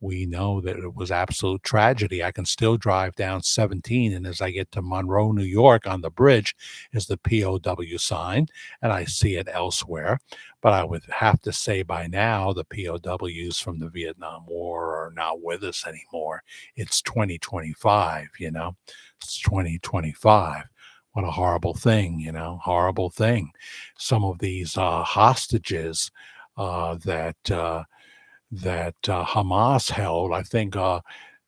We know that it was absolute tragedy. I can still drive down 17, and as I get to Monroe, New York, on the bridge is the POW sign, and I see it elsewhere. But I would have to say by now the POWs from the Vietnam War are not with us anymore. It's 2025, It's 2025. What a horrible thing, horrible thing. Some of these hostages that Hamas held, I think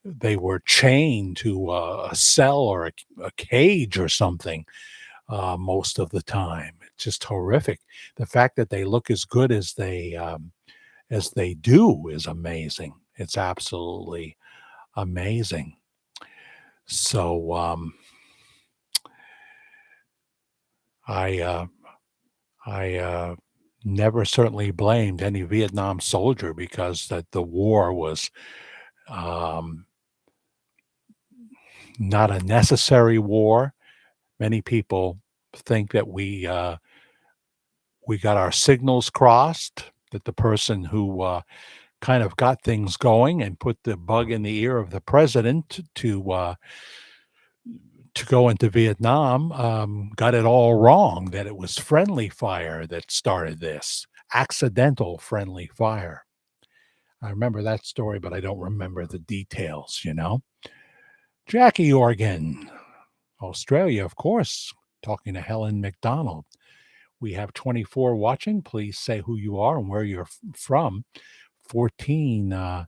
they were chained to a cell or a cage or something most of the time. It's just horrific. The fact that they look as good as they do is amazing. It's absolutely amazing. So I never certainly blamed any Vietnam soldier because that the war was um, not a necessary war. Many people think that we got our signals crossed. That the person who kind of got things going and put the bug in the ear of the president to go into Vietnam got it all wrong, that it was friendly fire that started this, accidental friendly fire. I remember that story, but I don't remember the details. Jackie Organ, Australia, of course, talking to Helen McDonald. We have 24 watching. Please say who you are and where you're from. 14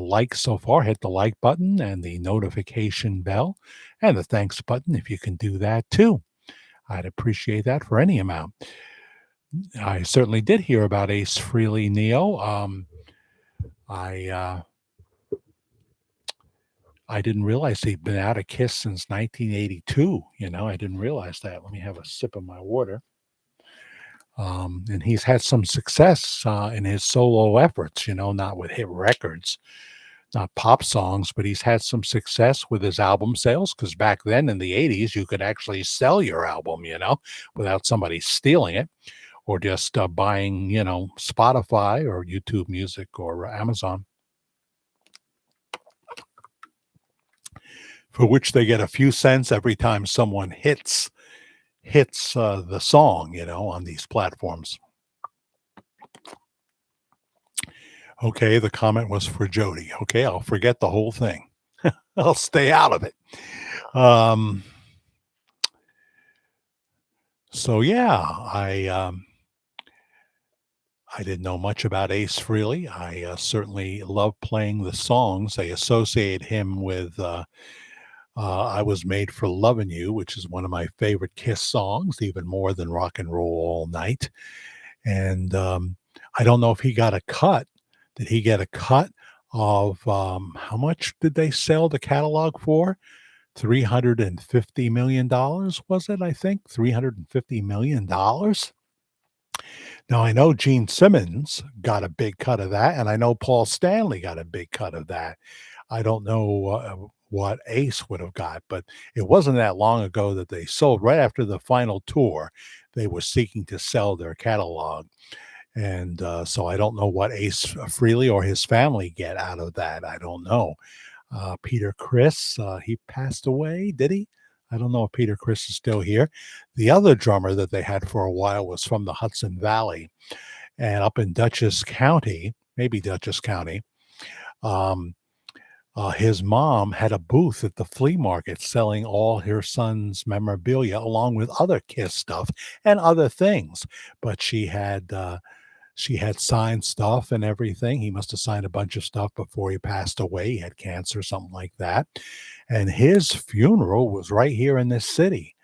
likes so far. Hit the like button and the notification bell and the thanks button if you can do that too. I'd appreciate that for any amount. I certainly did hear about Ace Frehley, Neo. I uh, I didn't realize he'd been out of Kiss since 1982. I didn't realize that. Let me have a sip of my water. And he's had some success in his solo efforts. Not with hit records, not pop songs, but he's had some success with his album sales because back then in the 80s, you could actually sell your album, without somebody stealing it or just buying, Spotify or YouTube Music or Amazon, for which they get a few cents every time someone hits the song, on these platforms. Okay, the comment was for Jody. Okay, I'll forget the whole thing. I'll stay out of it. Um, so yeah, I didn't know much about Ace Frehley. I certainly love playing the songs. I associate him with "I Was Made for Loving You," which is one of my favorite Kiss songs, even more than "Rock and Roll All Night." And I don't know if he got a cut. Did he get a cut of how much did they sell the catalog for? $350 million, was it? I think $350 million. Now I know Gene Simmons got a big cut of that, and I know Paul Stanley got a big cut of that. I don't know what Ace would have got, but it wasn't that long ago that they sold right after the final tour. They were seeking to sell their catalog. And so I don't know what Ace Frehley or his family get out of that. I don't know. Peter Criss, he passed away, did he? I don't know if Peter Criss is still here. The other drummer that they had for a while was from the Hudson Valley and up in Dutchess County, maybe Dutchess County. Um, his mom had a booth at the flea market selling all her son's memorabilia along with other Kiss stuff and other things. But she had signed stuff and everything. He must have signed a bunch of stuff before he passed away. He had cancer, something like that. And his funeral was right here in this city.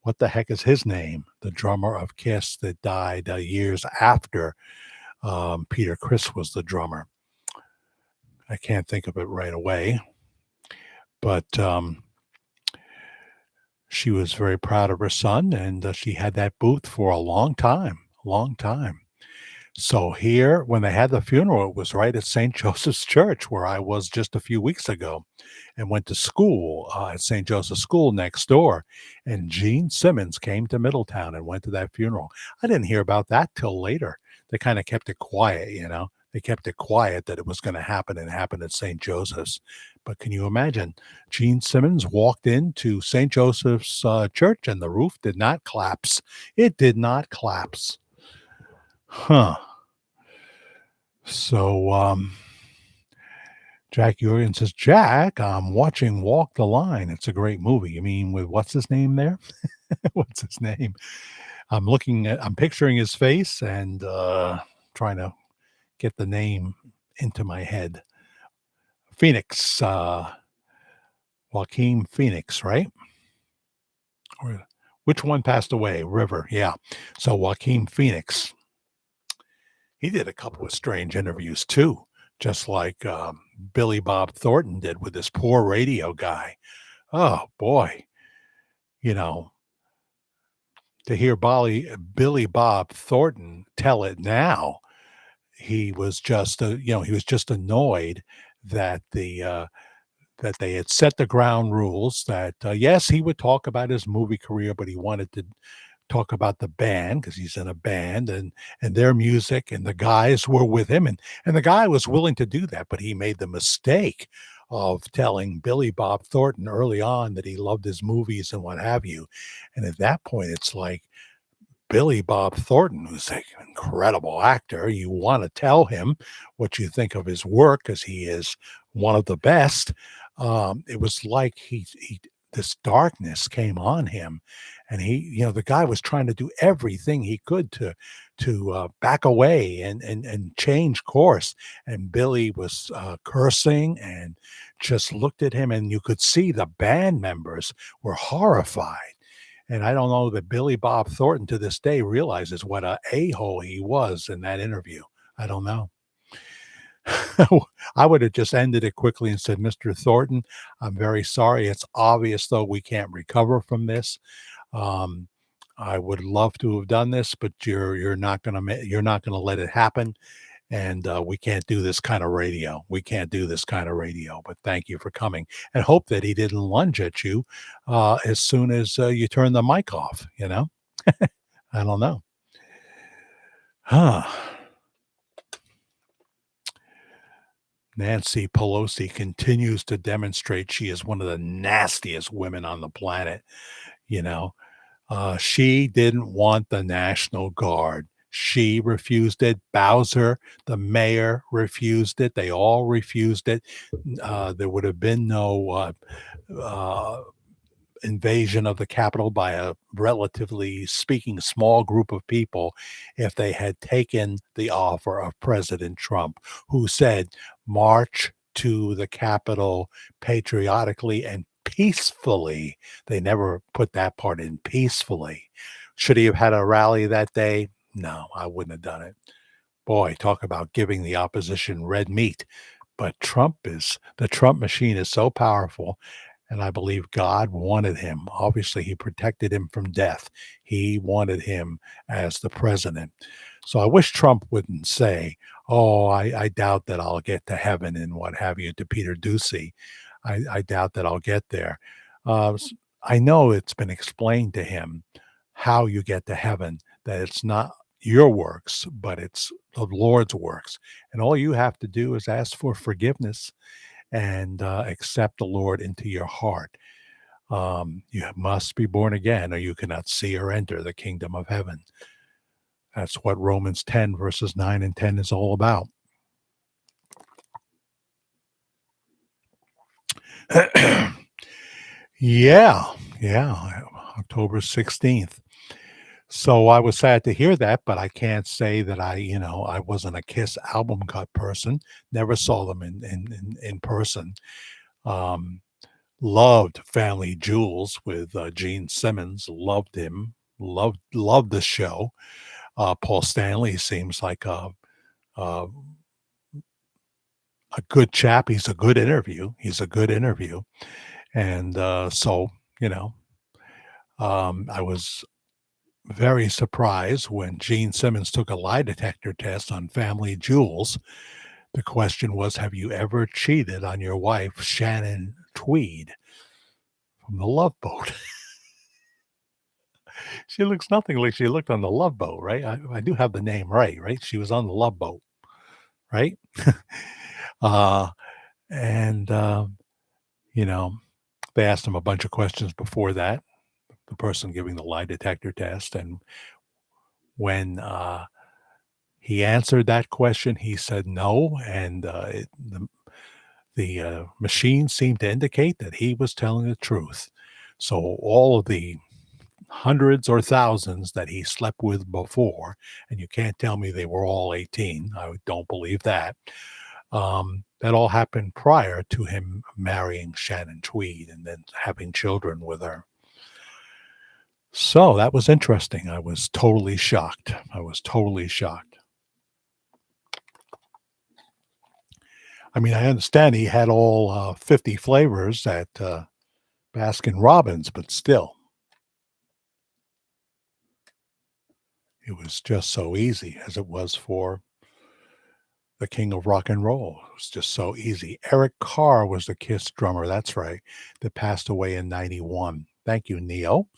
What the heck is his name? The drummer of Kiss that died years after Peter Criss was the drummer. I can't think of it right away. But she was very proud of her son, and she had that booth for a long time, long time. So here, when they had the funeral, it was right at St. Joseph's Church, where I was just a few weeks ago and went to school at St. Joseph's School next door. And Gene Simmons came to Middletown and went to that funeral. I didn't hear about that till later. They kind of kept it quiet, They kept it quiet that it was going to happen and happen at St. Joseph's. But can you imagine? Gene Simmons walked into St. Joseph's Church and the roof did not collapse. It did not collapse. Huh. So, Jack Urian says, Jack, I'm watching Walk the Line. It's a great movie. You mean with what's his name there? What's his name? I'm picturing his face and trying to get the name into my head. Phoenix, Joaquin Phoenix, right? Or which one passed away? River, yeah. So Joaquin Phoenix. He did a couple of strange interviews too, just like Billy Bob Thornton did with this poor radio guy. Oh boy, you know, to hear Billy Bob Thornton tell it now, he was just, he was just annoyed that that they had set the ground rules. That yes, he would talk about his movie career, but he wanted to talk about the band because he's in a band and their music, and the guys were with him, and the guy was willing to do that, but he made the mistake of telling Billy Bob Thornton early on that he loved his movies and what have you. And at that point, it's like Billy Bob Thornton, who's an incredible actor, you want to tell him what you think of his work because he is one of the best. It was like he this darkness came on him, and the guy was trying to do everything he could to back away and change course. And Billy was cursing and just looked at him, and you could see the band members were horrified. And I don't know that Billy Bob Thornton to this day realizes what a a-hole he was in that interview. I don't know. I would have just ended it quickly and said, "Mr. Thornton, I'm very sorry. It's obvious, though, we can't recover from this. Um, I would love to have done this, but you're not gonna let it happen, and we can't do this kind of radio. We can't do this kind of radio. But thank you for coming." And hope that he didn't lunge at you as soon as you turn the mic off. I don't know. Huh. Nancy Pelosi continues to demonstrate she is one of the nastiest women on the planet. You know, she didn't want the National Guard. She refused it. Bowser, the mayor, refused it. They all refused it. There would have been no uh, invasion of the Capitol by a relatively speaking small group of people if they had taken the offer of President Trump, who said, "March to the Capitol patriotically and peacefully." They never put that part in, peacefully. Should he have had a rally that day? No, I wouldn't have done it. Boy, talk about giving the opposition red meat. But the Trump machine is so powerful, and I believe God wanted him. Obviously, he protected him from death. He wanted him as the president. So I wish Trump wouldn't say, "Oh, I doubt that I'll get to heaven," and what have you, to Peter Ducey. I doubt that I'll get there. I know it's been explained to him how you get to heaven, that it's not your works, but it's the Lord's works. And all you have to do is ask for forgiveness and accept the Lord into your heart. You must be born again, or you cannot see or enter the kingdom of heaven. That's what Romans 10, verses 9 and 10 is all about. Yeah, October 16th. So I was sad to hear that, but I can't say that I wasn't a Kiss album cut person. Never saw them in person. Um, Loved Family Jewels with Gene Simmons. Loved him. Loved the show. Paul Stanley seems like a good chap. He's a good interview. And so you know, I was very surprised when Gene Simmons took a lie detector test on Family Jewels. The question was, "Have you ever cheated on your wife, Shannon Tweed, from the Love Boat?" She looks nothing like she looked on the Love Boat, right? I do have the name right? She was on the Love Boat, right? uh, and you know, they asked him a bunch of questions before that. The person giving the lie detector test, and when he answered that question, he said no, and the machine seemed to indicate that he was telling the truth. So all of the hundreds or thousands that he slept with before, and you can't tell me they were all 18. I don't believe that. That all happened prior to him marrying Shannon Tweed and then having children with her. So that was interesting. I was totally shocked. I mean, I understand he had all 50 flavors at Baskin Robbins, but still, it was just so easy, as it was for the king of rock and roll. It was just so easy. Eric Carr was the Kiss drummer. That's right. That passed away in 91. Thank you, Neo.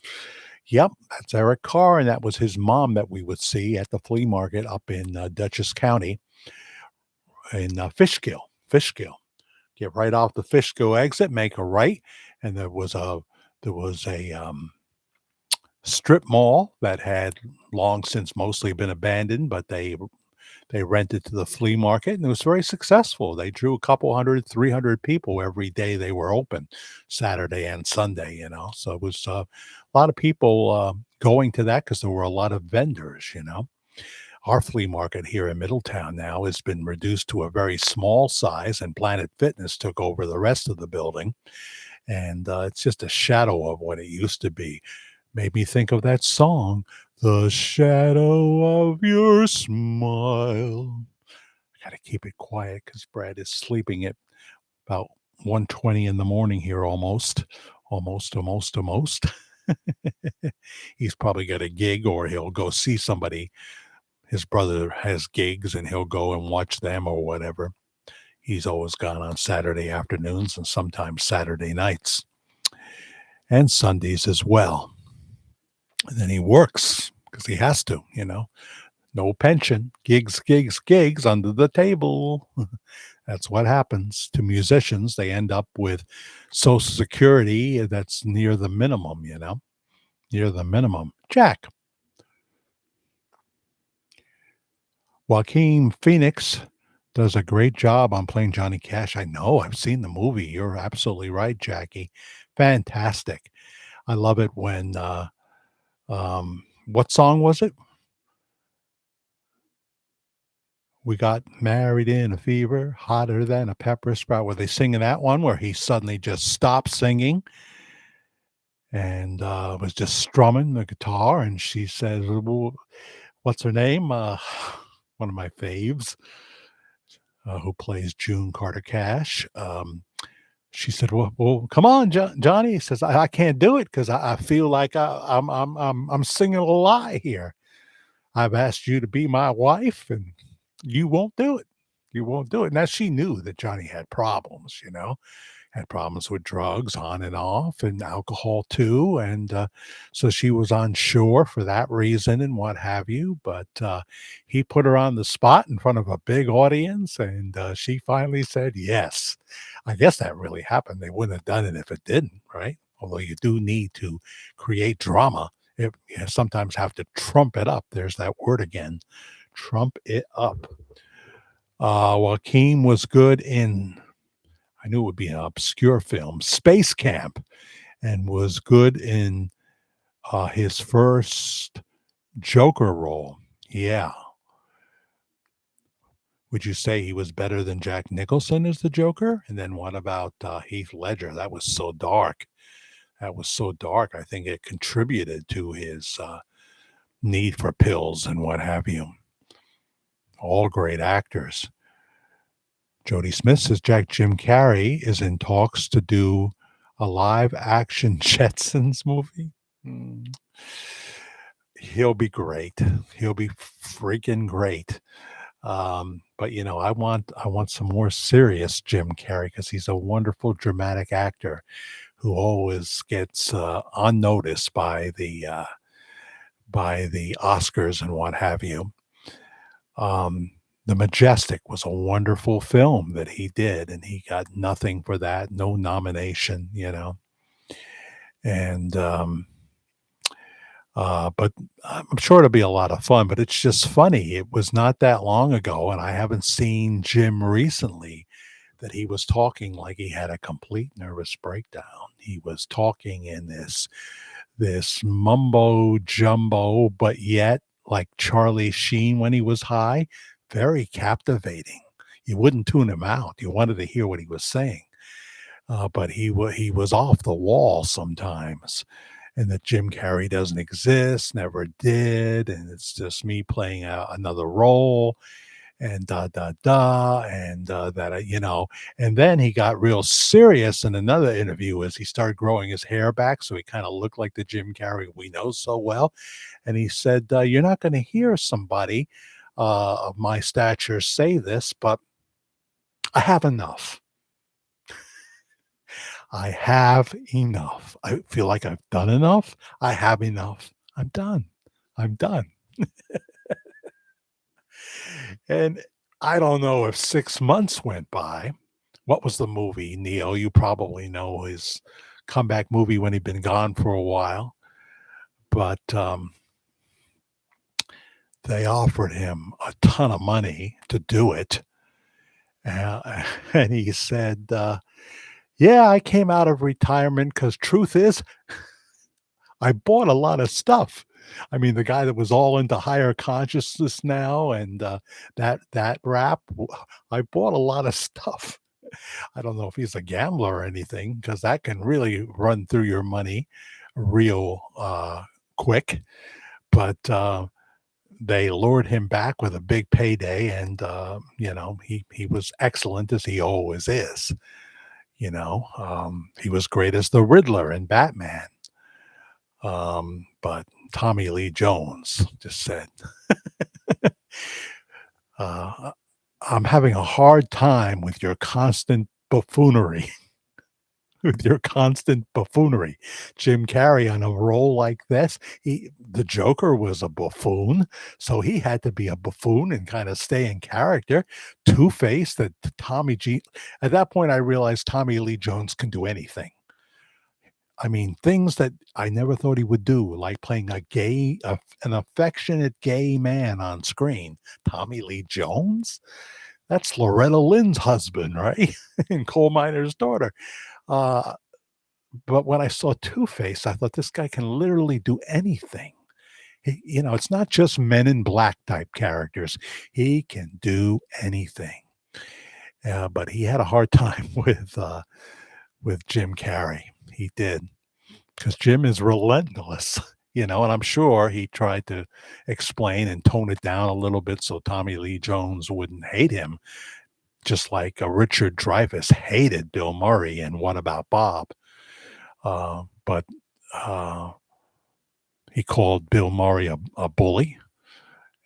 Yep, that's Eric Carr. And that was his mom that we would see at the flea market up in Dutchess County in Fishkill. Get right off the Fishkill exit, make a right. And there was a strip mall that had long since mostly been abandoned, but they rented to the flea market, and it was very successful. They drew a couple hundred, 300 people every day they were open, Saturday and Sunday. So it was a lot of people going to that because there were a lot of vendors. Our flea market here in Middletown now has been reduced to a very small size, and Planet Fitness took over the rest of the building. And it's just a shadow of what it used to be. Made me think of that song, "The Shadow of Your Smile." I gotta keep it quiet because Brad is sleeping at about 1:20 in the morning here almost. Almost. He's probably got a gig or he'll go see somebody. His brother has gigs and he'll go and watch them or whatever. He's always gone on Saturday afternoons and sometimes Saturday nights and Sundays as well. And then he works because he has to, no pension, gigs under the table. That's what happens to musicians. They end up with Social Security that's near the minimum, near the minimum. Jack, Joaquin Phoenix does a great job on playing Johnny Cash. I know, I've seen the movie. You're absolutely right, Jackie. Fantastic. I love it when, what song was it? We got married in a fever, hotter than a pepper sprout. Were they singing that one where he suddenly just stopped singing and was just strumming the guitar? And she says, "Well, what's her name?" One of my faves, who plays June Carter Cash. She said, "Well, come on, Johnny." He says, "I can't do it because I feel like I'm singing a lie here. I've asked you to be my wife, and you won't do it. You won't do it." Now she knew that Johnny had problems, had problems with drugs on and off and alcohol too. And so she was unsure for that reason and what have you. But he put her on the spot in front of a big audience and she finally said yes. I guess that really happened. They wouldn't have done it if it didn't, right? Although you do need to create drama. You sometimes have to trump it up. There's that word again, trump it up. Joaquin was good in, I knew it would be an obscure film, Space Camp, and was good in his first Joker role. Yeah. Would you say he was better than Jack Nicholson as the Joker? And then what about Heath Ledger? That was so dark. That was so dark. I think it contributed to his need for pills and what have you. All great actors. Jody Smith says Jim Carrey is in talks to do a live action Jetsons movie. Mm. He'll be great. He'll be freaking great. But I want some more serious Jim Carrey because he's a wonderful dramatic actor who always gets unnoticed by the Oscars and what have you. The Majestic was a wonderful film that he did, and he got nothing for that, no nomination, And but I'm sure it'll be a lot of fun. But it's just funny. It was not that long ago, and I haven't seen Jim recently that he was talking like he had a complete nervous breakdown. He was talking in this mumbo jumbo, but yet like Charlie Sheen when he was high, very captivating. You wouldn't tune him out. You wanted to hear what he was saying. But he was off the wall sometimes, and that Jim Carrey doesn't exist, never did, and it's just me playing another role, and and and then he got real serious in another interview as he started growing his hair back, so he kind of looked like the Jim Carrey we know so well, and he said, "You're not going to hear somebody of my stature say this, but I have enough." I have enough. I feel like I've done enough. I have enough. I'm done. I'm done. And I don't know if 6 months went by. What was the movie, Neil? You probably know his comeback movie when he'd been gone for a while. But they offered him a ton of money to do it. And he said, yeah, I came out of retirement because truth is, I bought a lot of stuff. I mean, the guy that was all into higher consciousness now and that rap, I bought a lot of stuff. I don't know if he's a gambler or anything because that can really run through your money real quick, but they lured him back with a big payday, and he was excellent as he always is. He was great as the Riddler in Batman. But Tommy Lee Jones just said, uh, "I'm having a hard time with your constant buffoonery." With your constant buffoonery. Jim Carrey on a role like this, the Joker was a buffoon, so he had to be a buffoon and kinda stay in character. Two-Face, that Tommy G at that point, I realized Tommy Lee Jones can do anything. I mean, things that I never thought he would do, like playing an affectionate gay man on screen. Tommy Lee Jones? That's Loretta Lynn's husband, right? And Coal Miner's daughter. Uh but when I saw Two-Face, I thought this guy can literally do anything. It's not just Men in Black type characters. He can do anything. But he had a hard time with Jim Carrey. He did, because Jim is relentless, and I'm sure he tried to explain and tone it down a little bit so Tommy Lee Jones wouldn't hate him, just like Richard Dreyfuss hated Bill Murray in What About Bob? But he called Bill Murray a bully,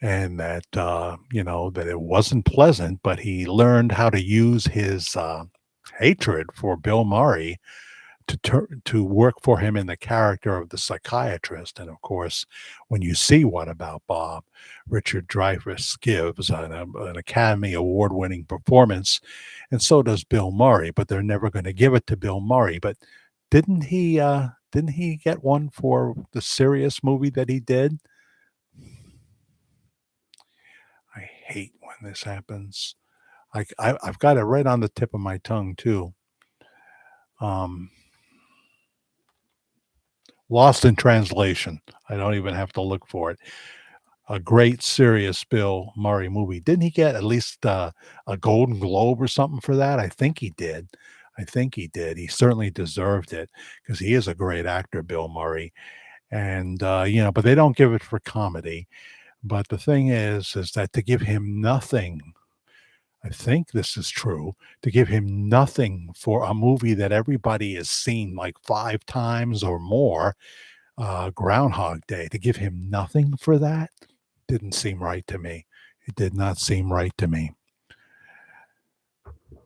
and that it wasn't pleasant, but he learned how to use his hatred for Bill Murray to work for him in the character of the psychiatrist. And of course, when you see What About Bob, Richard Dreyfuss gives an Academy Award-winning performance, and so does Bill Murray. But they're never going to give it to Bill Murray. But didn't he get one for the serious movie that he did? I hate when this happens. I've got it right on the tip of my tongue too. Um, Lost in Translation. I don't even have to look for it. A great serious Bill Murray movie. Didn't he get at least a Golden Globe or something for that? I think he did. I think he did. He certainly deserved it because he is a great actor, Bill Murray. And but they don't give it for comedy. But the thing is that to give him nothing, I think this is true, to give him nothing for a movie that everybody has seen like 5 times or more, Groundhog Day, to give him nothing for that didn't seem right to me. It did not seem right to me.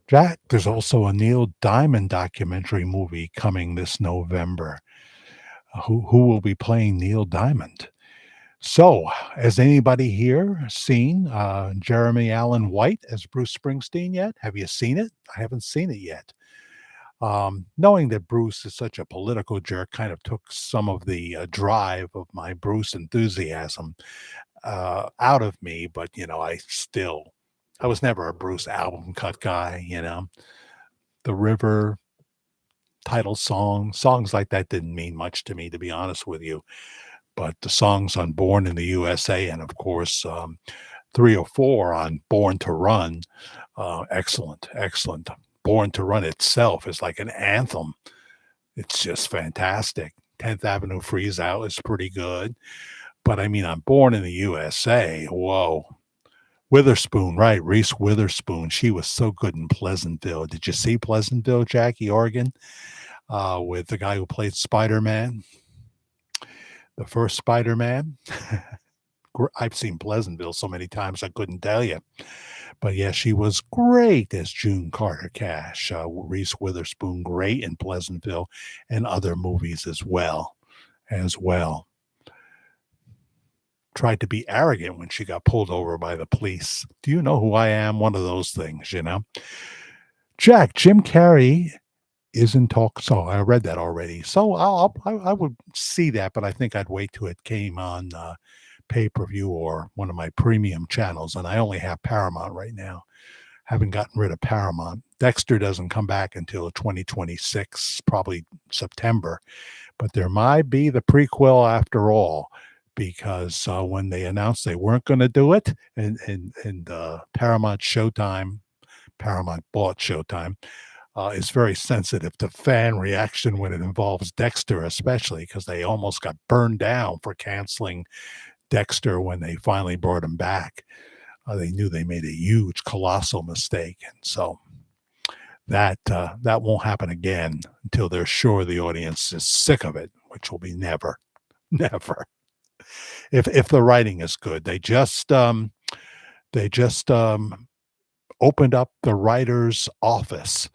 Jack, there's also a Neil Diamond documentary movie coming this November. Who will be playing Neil Diamond? So, has anybody here seen Jeremy Allen White as Bruce Springsteen yet? Have you seen it? I haven't seen it yet. Knowing that Bruce is such a political jerk kind of took some of the drive of my Bruce enthusiasm out of me, but I was never a Bruce album cut guy. The River, title songs like that didn't mean much to me, to be honest with you. But the songs on Born in the USA, and of course, 3 or 4 on Born to Run, excellent, excellent. Born to Run itself is like an anthem. It's just fantastic. 10th Avenue Freeze Out is pretty good. But I mean, on Born in the USA, whoa. Witherspoon, right? Reese Witherspoon. She was so good in Pleasantville. Did you see Pleasantville, Jackie, Oregon? With the guy who played Spider-Man? The first Spider-Man? I've seen Pleasantville so many times I couldn't tell you. But yeah, she was great as June Carter Cash. Reese Witherspoon, great in Pleasantville and other movies as well. Tried to be arrogant when she got pulled over by the police. Do you know who I am? One of those things, Jack, Jim Carrey is in talks. So I read that already. So I would see that, but I think I'd wait till it came on pay-per-view or one of my premium channels. And I only have Paramount right now. Haven't gotten rid of Paramount. Dexter doesn't come back until 2026, probably September. But there might be the prequel after all, because when they announced they weren't going to do it, and Paramount bought Showtime, is very sensitive to fan reaction when it involves Dexter, especially because they almost got burned down for canceling Dexter when they finally brought him back. They knew they made a huge, colossal mistake, and so that won't happen again until they're sure the audience is sick of it, which will be never, never. If the writing is good, they just opened up the writer's office.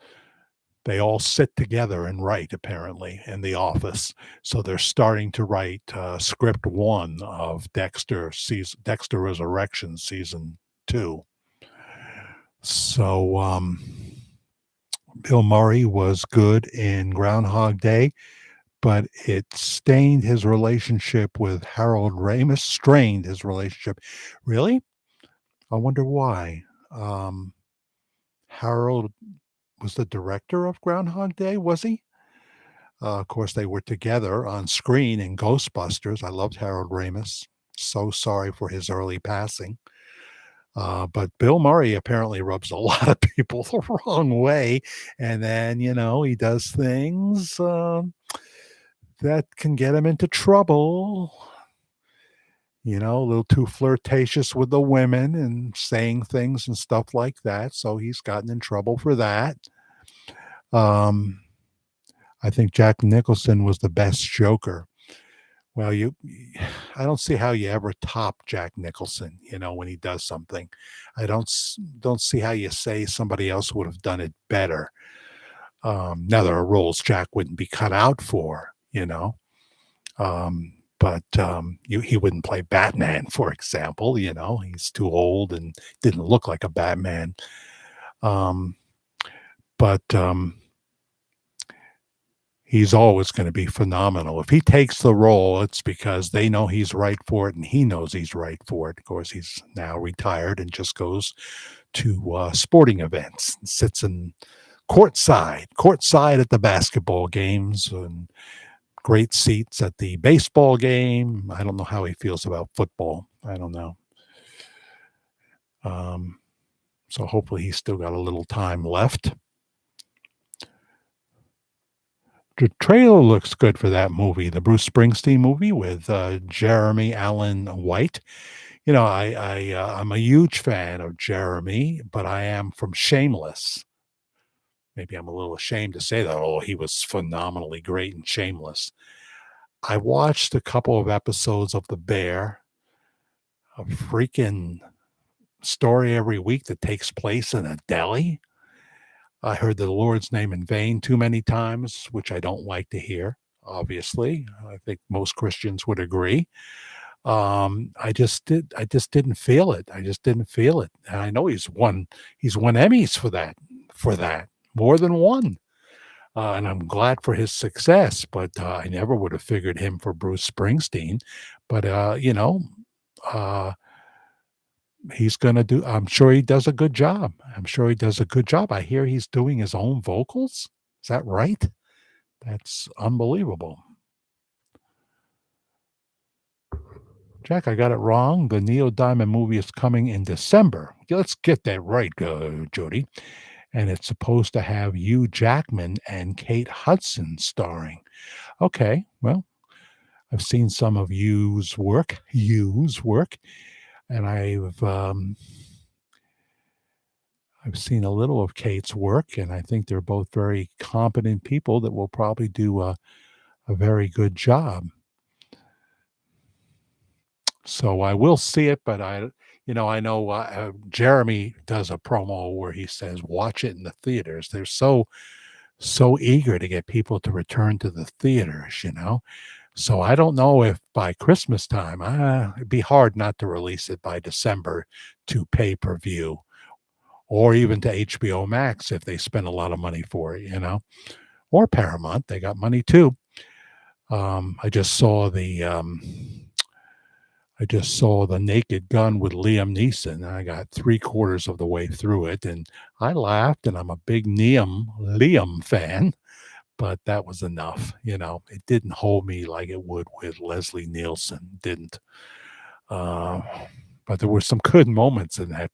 They all sit together and write, apparently, in the office. So they're starting to write script one of Dexter Resurrection season two. So Bill Murray was good in Groundhog Day, but it stained his relationship with Harold Ramis. Strained his relationship. Really? I wonder why. Um, Harold was the director of Groundhog Day, was he? Of course, they were together on screen in Ghostbusters. I loved Harold Ramis. So sorry for his early passing. But Bill Murray apparently rubs a lot of people the wrong way. And then, he does things that can get him into trouble. A little too flirtatious with the women and saying things and stuff like that. So he's gotten in trouble for that. Um, I think Jack Nicholson was the best Joker. Well, I don't see how you ever top Jack Nicholson, when he does something. I don't see how you say somebody else would have done it better. Now there are roles Jack wouldn't be cut out for, but he wouldn't play Batman, for example. He's too old and didn't look like a Batman. Um, but he's always going to be phenomenal. If he takes the role, it's because they know he's right for it and he knows he's right for it. Of course, he's now retired and just goes to sporting events and sits in courtside at the basketball games and great seats at the baseball game. I don't know how he feels about football. I don't know. So hopefully he's still got a little time left. The trailer looks good for that movie, the Bruce Springsteen movie with Jeremy Allen White. I'm a huge fan of Jeremy, but I am from Shameless. Maybe I'm a little ashamed to say that, although he was phenomenally great in Shameless. I watched a couple of episodes of The Bear, a freaking story every week that takes place in a deli. I heard the Lord's name in vain too many times, which I don't like to hear, obviously. I think most Christians would agree. I just didn't feel it. I just didn't feel it. And I know he's won Emmys for that, more than one. And I'm glad for his success, but I never would have figured him for Bruce Springsteen. But he's going to do, I'm sure he does a good job. I hear he's doing his own vocals. Is that right? That's unbelievable. Jack, I got it wrong. The Neil Diamond movie is coming in December. Let's get that right, Jody. And it's supposed to have Hugh Jackman and Kate Hudson starring. Okay, well, I've seen some of Hugh's work, and I've seen a little of Kate's work, and I think they're both very competent people that will probably do a very good job. So I will see it, but I know Jeremy does a promo where he says, "Watch it in the theaters." They're so eager to get people to return to the theaters, So I don't know if by Christmas time, it'd be hard not to release it by December to pay-per-view or even to HBO Max if they spend a lot of money for it, or Paramount. They got money too. I just saw the Naked Gun with Liam Neeson. I got 3/4 of the way through it, and I laughed, and I'm a big Liam fan, but that was enough. It didn't hold me like it would with Leslie Nielsen. Didn't. But there were some good moments in that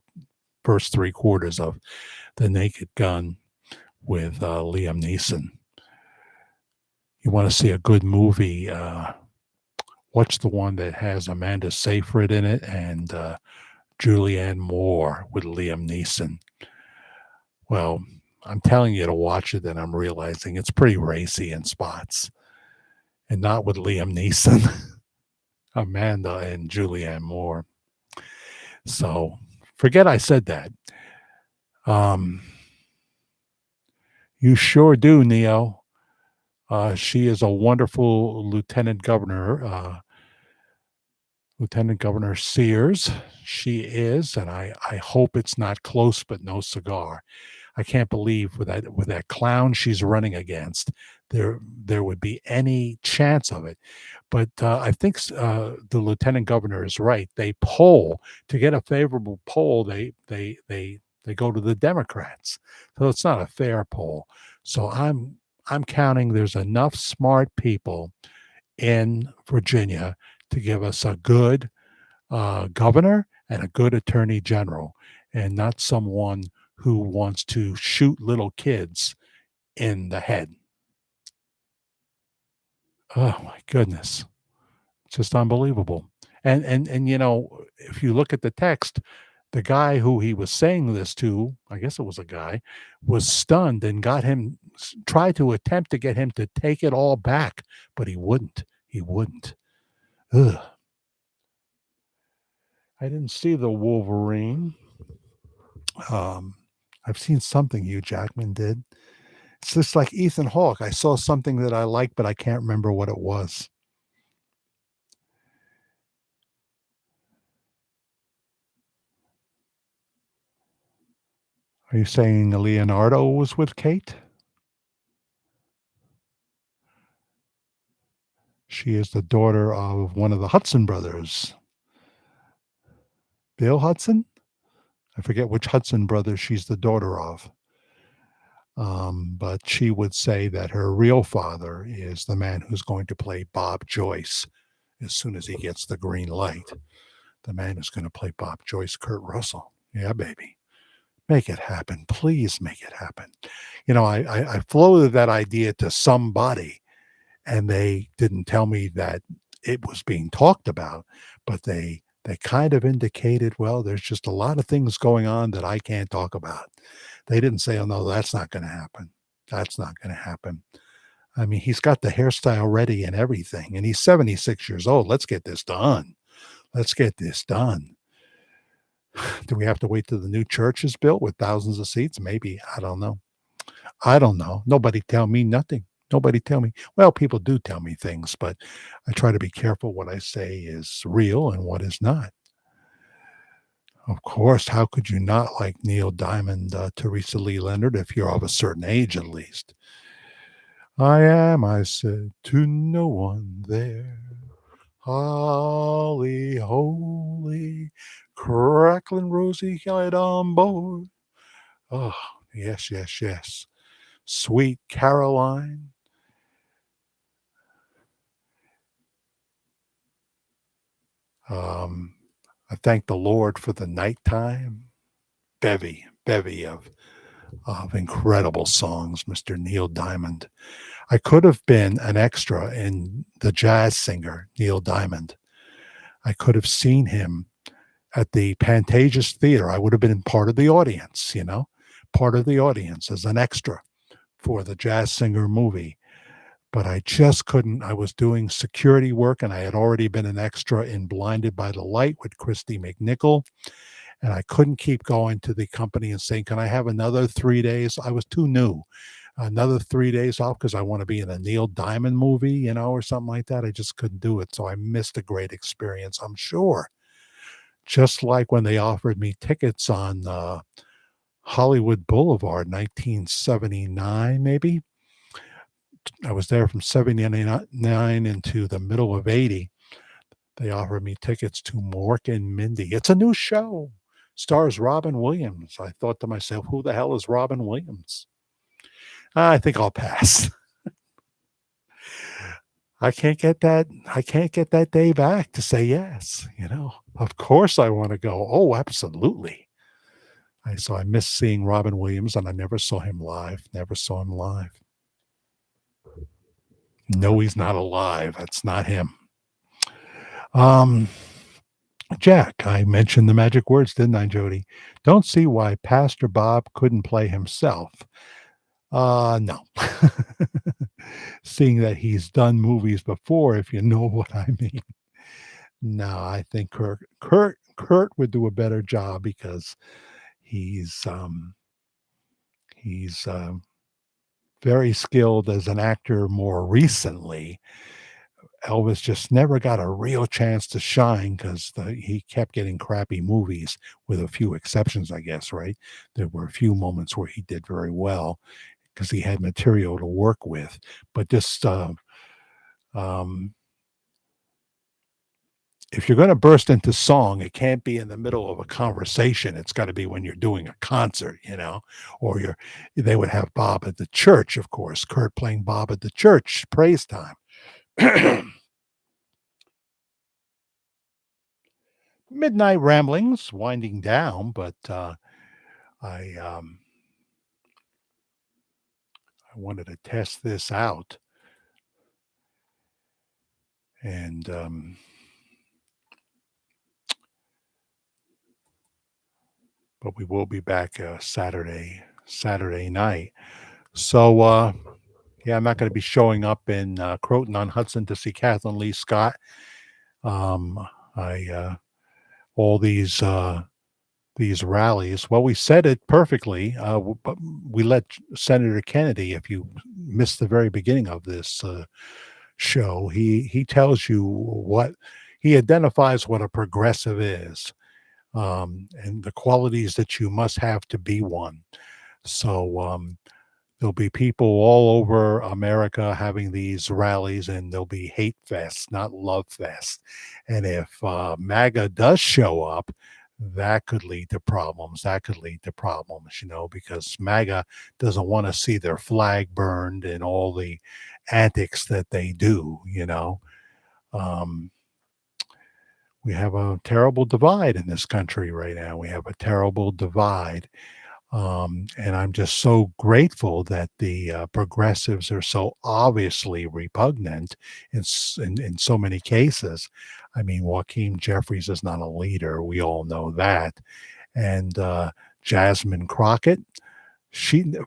first 3/4 of the Naked Gun with Liam Neeson. You want to see a good movie? Watch the one that has Amanda Seyfried in it and Julianne Moore with Liam Neeson. Well, I'm telling you to watch it, and I'm realizing it's pretty racy in spots, and not with Liam Neeson, Amanda, and Julianne Moore. So forget I said that. You sure do, Neo. She is a wonderful Lieutenant Governor, Lieutenant Governor Sears. She is, and I hope it's not close, but no cigar. I can't believe with that clown she's running against, there would be any chance of it. But I think the lieutenant governor is right. They poll to get a favorable poll. They go to the Democrats, so it's not a fair poll. So I'm counting. There's enough smart people in Virginia to give us a good governor and a good attorney general, and not someone who wants to shoot little kids in the head. Oh my goodness. It's just unbelievable. And you know, if you look at the text, the guy who he was saying this to, I guess it was a guy, was stunned and tried to attempt to get him to take it all back, but he wouldn't. He wouldn't. Ugh. I didn't see the Wolverine. I've seen something Hugh Jackman did. It's just like Ethan Hawke. I saw something that I liked, but I can't remember what it was. Are you saying Leonardo was with Kate? She is the daughter of one of the Hudson brothers. Bill Hudson? I forget which Hudson brother she's the daughter of. But she would say that her real father is the man who's going to play Bob Joyce as soon as he gets the green light. The man who's going to play Bob Joyce, Kurt Russell. Yeah, baby. Make it happen. Please make it happen. You know, I floated that idea to somebody, and they didn't tell me that it was being talked about, but they kind of indicated, well, there's just a lot of things going on that I can't talk about. They didn't say, oh, no, that's not going to happen. That's not going to happen. I mean, he's got the hairstyle ready and everything, and he's 76 years old. Let's get this done. Let's get this done. Do we have to wait till the new church is built with thousands of seats? Maybe. I don't know. I don't know. Nobody tell me nothing. Nobody tell me. Well, people do tell me things, but I try to be careful what I say is real and what is not. Of course, how could you not like Neil Diamond, Teresa Lee Leonard, if you're of a certain age at least? I said, to no one there. Holly, holy, crackling rosy head on board. Oh, yes, yes, yes. Sweet Caroline. I thank the Lord for the nighttime. Bevy of incredible songs, Mr. Neil Diamond. I could have been an extra in The Jazz Singer, Neil Diamond. I could have seen him at the Pantages Theater. I would have been part of the audience, you know, part of the audience as an extra for the Jazz Singer movie. But I just couldn't. I was doing security work, and I had already been an extra in Blinded by the Light with Christy McNichol. And I couldn't keep going to the company and saying, can I have another 3 days? I was too new. Another 3 days off because I want to be in a Neil Diamond movie, you know, or something like that. I just couldn't do it. So I missed a great experience, I'm sure. Just like when they offered me tickets on Hollywood Boulevard, 1979, maybe. I was there from 79 into the middle of 80. They offered me tickets to Mork and Mindy. It's a new show. Stars Robin Williams. I thought to myself, who the hell is Robin Williams? I think I'll pass. I can't get that day back to say yes. You know, of course I want to go. Oh, absolutely. So I miss seeing Robin Williams, and I never saw him live. Never saw him live. No, he's not alive. That's not him. Um, Jack, I mentioned the magic words, didn't I, Jody? Don't see why Pastor Bob couldn't play himself. No. Seeing that he's done movies before, if you know what I mean. No, I think Kurt would do a better job because he's he's very skilled as an actor more recently. Elvis just never got a real chance to shine because he kept getting crappy movies, with a few exceptions, I guess, right? There were a few moments where he did very well because he had material to work with. But just um, if you're going to burst into song, it can't be in the middle of a conversation. It's got to be when you're doing a concert, or they would have Bob at the church, of course, Kurt playing Bob at the church, praise time. Midnight ramblings winding down, but I I wanted to test this out, and but we will be back Saturday night. So yeah, I'm not going to be showing up in Croton on Hudson to see Kathleen Lee Scott. Um, I all these rallies. Well, we said it perfectly. But we let Senator Kennedy. If you missed the very beginning of this show, he tells you what he identifies what a progressive is, and the qualities that you must have to be one. So there'll be people all over America having these rallies, and there'll be hate fests, not love fests. And if MAGA does show up, that could lead to problems. That could lead to problems, because MAGA doesn't want to see their flag burned and all the antics that they do. Um, we have a terrible divide in this country right now. We have a terrible divide. And I'm just so grateful that the progressives are so obviously repugnant in so many cases. I mean, Joaquin Jeffries is not a leader. We all know that. And Jasmine Crockett,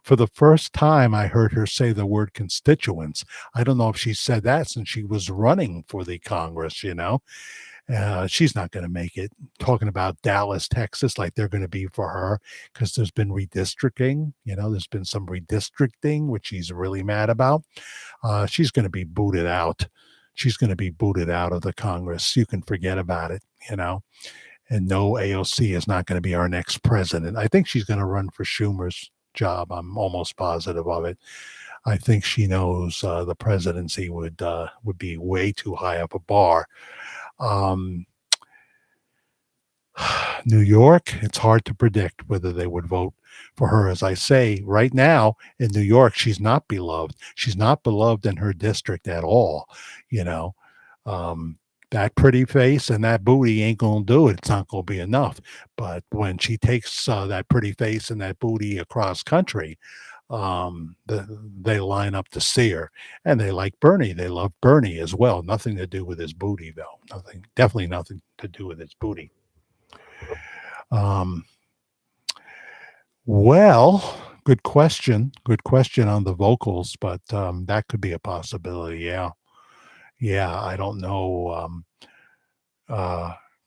for the first time, I heard her say the word constituents. I don't know if she said that since she was running for the Congress. She's not going to make it. Talking about Dallas, Texas, like they're going to be for her, because there's been redistricting. There's been some redistricting, which she's really mad about. She's going to be booted out. She's going to be booted out of the Congress. You can forget about it. And no, AOC is not going to be our next president. I think she's going to run for Schumer's job. I'm almost positive of it. I think she knows the presidency would be way too high up a bar. New York, it's hard to predict whether they would vote for her. As I say, right now in New York, she's not beloved. She's not beloved in her district at all. You know, that pretty face and that booty ain't going to do it. It's not going to be enough. But when she takes that pretty face and that booty across country, they line up to see her, and they like Bernie. They love Bernie as well. Nothing to do with his booty, though. Definitely nothing to do with his booty. Um, well, good question. Good question on the vocals, but that could be a possibility. Yeah. I don't know.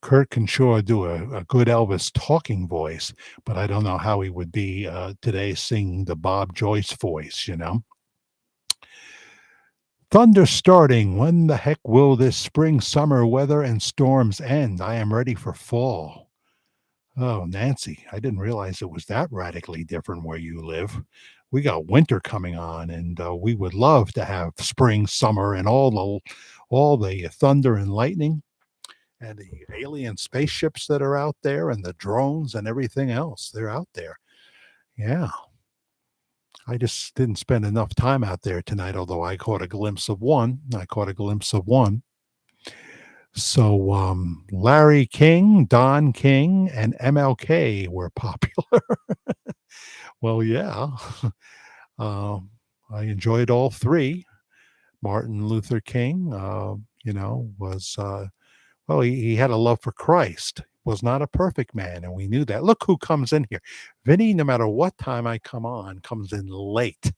Kurt can sure do a good Elvis talking voice, but I don't know how he would be today singing the Bob Joyce voice. Thunder starting. When the heck will this spring, summer weather and storms end? I am ready for fall. Oh, Nancy, I didn't realize it was that radically different where you live. We got winter coming on, and we would love to have spring, summer, and all the thunder and lightning, and the alien spaceships that are out there, and the drones and everything else. They're out there. Yeah. I just didn't spend enough time out there tonight, although I caught a glimpse of one. So Larry King, Don King, and MLK were popular. Well, yeah. um, I enjoyed all three. Martin Luther King, was well, he had a love for Christ. Was not a perfect man, and we knew that. Look who comes in here. Vinny, no matter what time I come on, comes in late.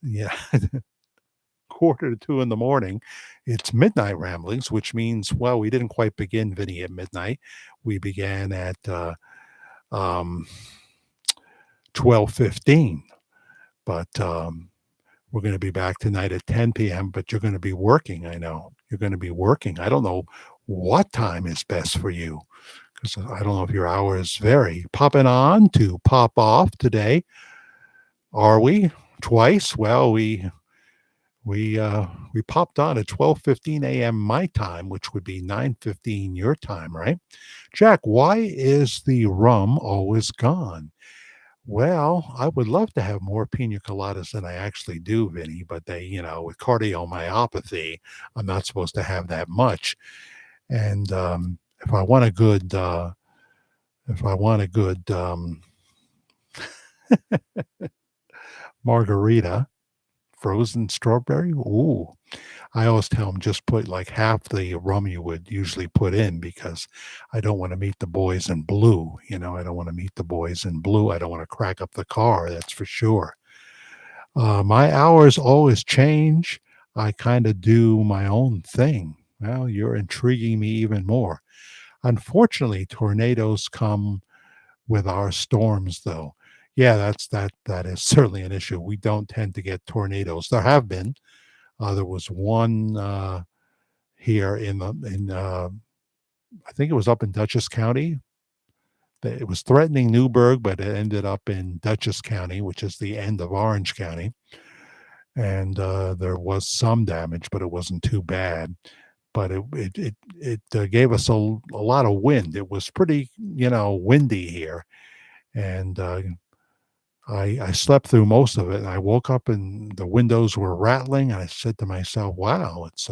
Yeah, quarter to 2 in the morning. It's midnight ramblings, which means, well, we didn't quite begin Vinny at midnight. We began at um, 12:15, but we're going to be back tonight at 10 p.m. But you're going to be working. I know you're going to be working. I don't know what time is best for you because I don't know if your hours vary. Popping on to pop off today. Are we twice? Well, we popped on at 12:15 a.m. my time, which would be 9:15 your time, right? Jack, why is the rum always gone? Well, I would love to have more pina coladas than I actually do, Vinny, but with cardiomyopathy, I'm not supposed to have that much. And if I want a good, if I want a good margarita, frozen strawberry, ooh, I always tell them just put like half the rum you would usually put in because I don't want to meet the boys in blue. I don't want to meet the boys in blue. I don't want to crack up the car. That's for sure. My hours always change. I kind of do my own thing. Well, you're intriguing me even more. Unfortunately, tornadoes come with our storms, though. Yeah, that is certainly an issue. We don't tend to get tornadoes. There have been. There was one here in I think it was up in Dutchess County. It was threatening Newburgh, but it ended up in Dutchess County, which is the end of Orange County. And there was some damage, but it wasn't too bad. But it gave us a lot of wind. It was pretty windy here, and I slept through most of it. And I woke up and the windows were rattling, and I said to myself, "Wow, it's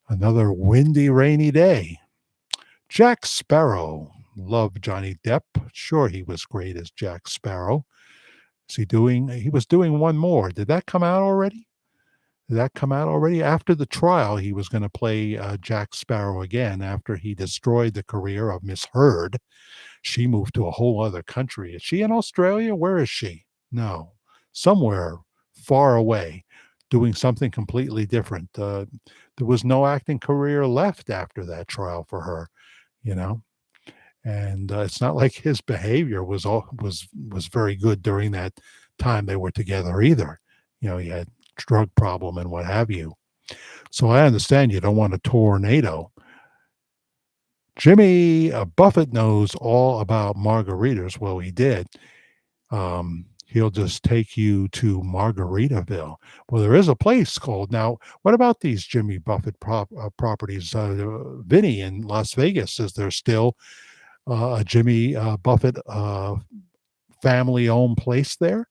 another windy, rainy day." Jack Sparrow. Love Johnny Depp. Sure, he was great as Jack Sparrow. Is he doing? He was doing one more. Did that come out already? Did that come out already? After the trial, he was going to play Jack Sparrow again after he destroyed the career of Miss Heard. She moved to a whole other country. Is she in Australia? Where is she? No, somewhere far away, doing something completely different. There was no acting career left after that trial for her, you know. And it's not like his behavior was very good during that time they were together either. He had drug problem and what have you. So I understand you don't want a tornado. Jimmy Buffett knows all about margaritas. Well, he did. He'll just take you to Margaritaville. Well, there is a place called now. What about these Jimmy Buffett properties? Vinny in Las Vegas, is there still a Jimmy Buffett family-owned place there?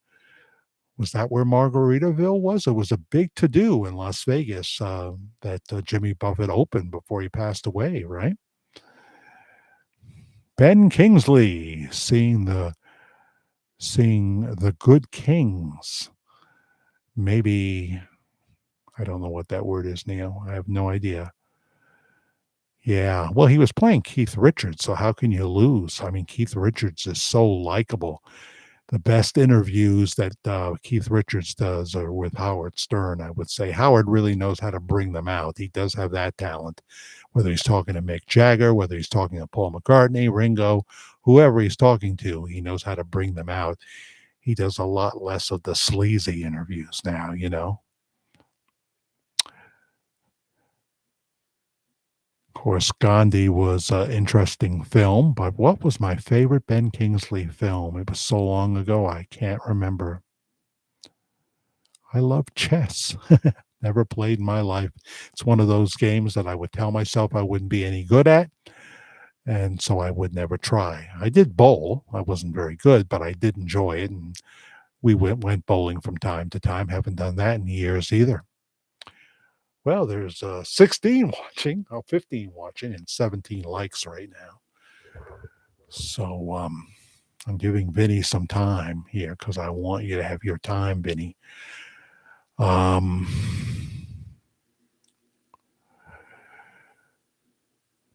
Was that where Margaritaville was? It was a big to-do in Las Vegas that Jimmy Buffett opened before he passed away, right? Ben Kingsley seeing the Good Kings. Maybe I don't know what that word is, Neil. I have no idea. Yeah, well, he was playing Keith Richards, so how can you lose? I mean, Keith Richards is so likable. The best interviews that Keith Richards does are with Howard Stern, I would say. Howard really knows how to bring them out. He does have that talent, whether he's talking to Mick Jagger, whether he's talking to Paul McCartney, Ringo, whoever he's talking to, he knows how to bring them out. He does a lot less of the sleazy interviews now. Of course, Gandhi was an interesting film, but what was my favorite Ben Kingsley film? It was so long ago, I can't remember. I love chess. Never played in my life. It's one of those games that I would tell myself I wouldn't be any good at, and so I would never try. I did bowl. I wasn't very good, but I did enjoy it, and we went bowling from time to time. Haven't done that in years either. Well, there's 16 watching, 15 watching, and 17 likes right now. So I'm giving Vinny some time here because I want you to have your time, Vinny. Um,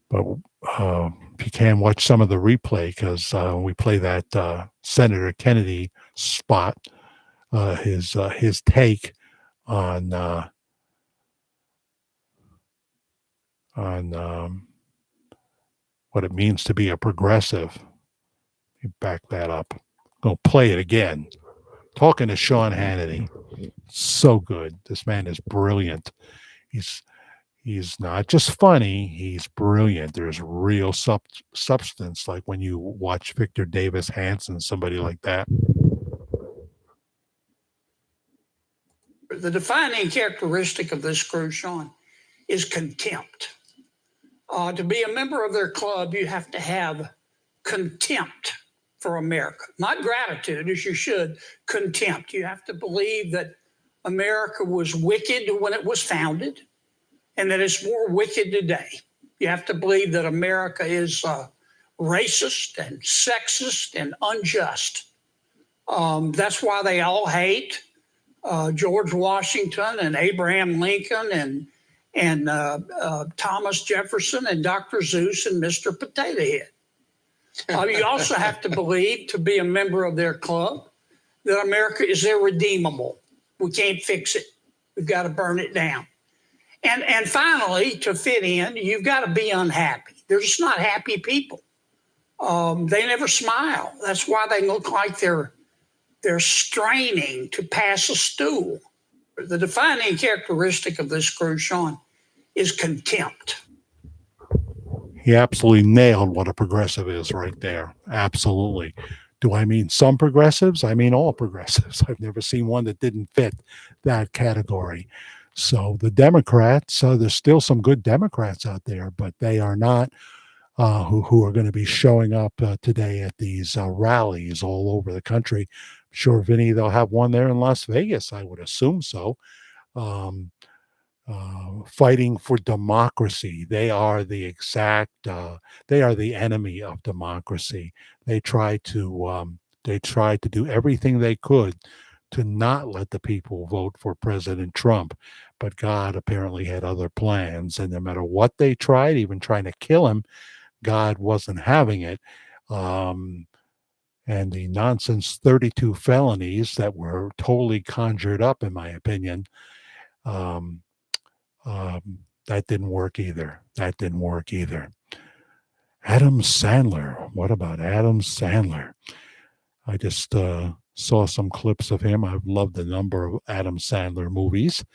but if you can watch some of the replay, because we play that Senator Kennedy spot, his take on what it means to be a progressive. You back that up. Go play it again. Talking to Sean Hannity, so good. This man is brilliant. He's not just funny, he's brilliant. There's real substance, like when you watch Victor Davis Hanson, somebody like that. The defining characteristic of this crew, Sean, is contempt. To be a member of their club, you have to have contempt for America, not gratitude, as you should, contempt. You have to believe that America was wicked when it was founded and that it's more wicked today. You have to believe that America is racist and sexist and unjust. That's why they all hate George Washington and Abraham Lincoln and Thomas Jefferson and Dr. Seuss and Mr. Potato Head. You also have to believe, to be a member of their club, that America is irredeemable. We can't fix it. We've got to burn it down. And finally, to fit in, you've got to be unhappy. They're just not happy people. They never smile. That's why they look like they're straining to pass a stool. The defining characteristic of this crew, Sean, is contempt. He absolutely nailed what a progressive is right there. Absolutely. Do I mean some progressives? I mean all progressives. I've never seen one that didn't fit that category. So the Democrats, there's still some good Democrats out there, but they are not who are going to be showing up today at these rallies all over the country. I'm sure, Vinny, they'll have one there in Las Vegas. I would assume so. Fighting for democracy. They are the they are the enemy of democracy. They tried to do everything they could to not let the people vote for President Trump. But God apparently had other plans. And no matter what they tried, even trying to kill him, God wasn't having it. And the nonsense 32 felonies that were totally conjured up, in my opinion, that didn't work either. That didn't work either. Adam Sandler. What about Adam Sandler? I just saw some clips of him. I've loved a number of Adam Sandler movies.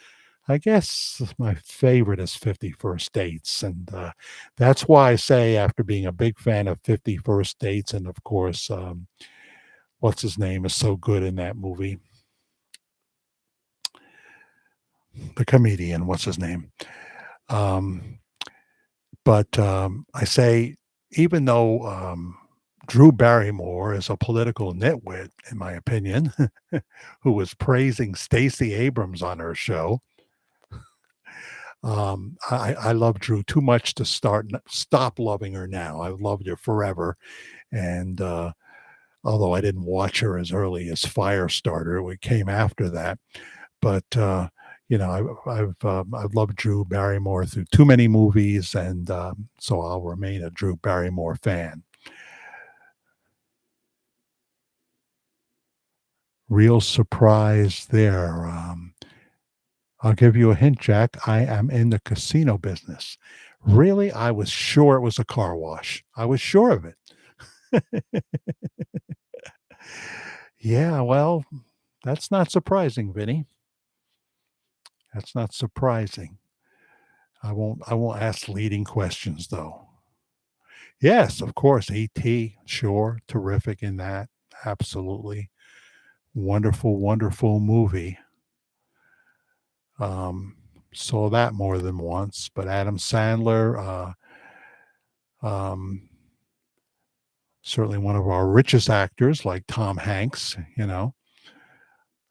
I guess my favorite is 50 First Dates. And that's why I say, after being a big fan of 50 First Dates, and of course, what's his name is so good in that movie? The comedian, what's his name? But I say, even though Drew Barrymore is a political nitwit, in my opinion, who was praising Stacey Abrams on her show, I love Drew too much to stop loving her now. I've loved her forever, and although I didn't watch her as early as Firestarter, it came after that, but I've loved Drew Barrymore through too many movies, and so I'll remain a Drew Barrymore fan. Real surprise there. I'll give you a hint, Jack. I am in the casino business. Really? I was sure it was a car wash. I was sure of it. Yeah, well, that's not surprising, Vinny. That's not surprising. I won't ask leading questions, though. Yes, of course, E.T., sure, terrific in that. Absolutely. Wonderful, wonderful movie. Saw that more than once, but Adam Sandler, certainly one of our richest actors, like Tom Hanks,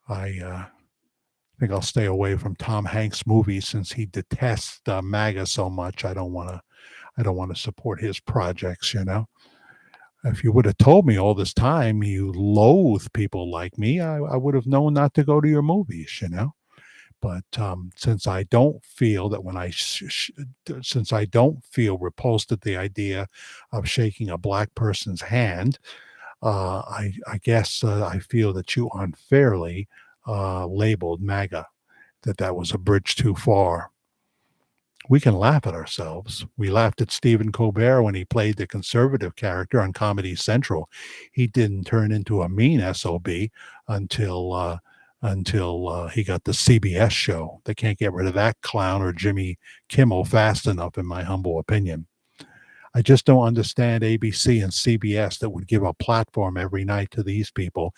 I think I'll stay away from Tom Hanks movies since he detests MAGA so much. I don't want to support his projects. If you would have told me all this time you loathe people like me, I would have known not to go to your movies. But since I don't feel that since I don't feel repulsed at the idea of shaking a black person's hand, I guess I feel that you unfairly labeled MAGA, that was a bridge too far. We can laugh at ourselves. We laughed at Stephen Colbert when he played the conservative character on Comedy Central. He didn't turn into a mean SOB until he got the CBS show. They can't get rid of that clown or Jimmy Kimmel fast enough, in my humble opinion. I just don't understand ABC and CBS that would give a platform every night to these people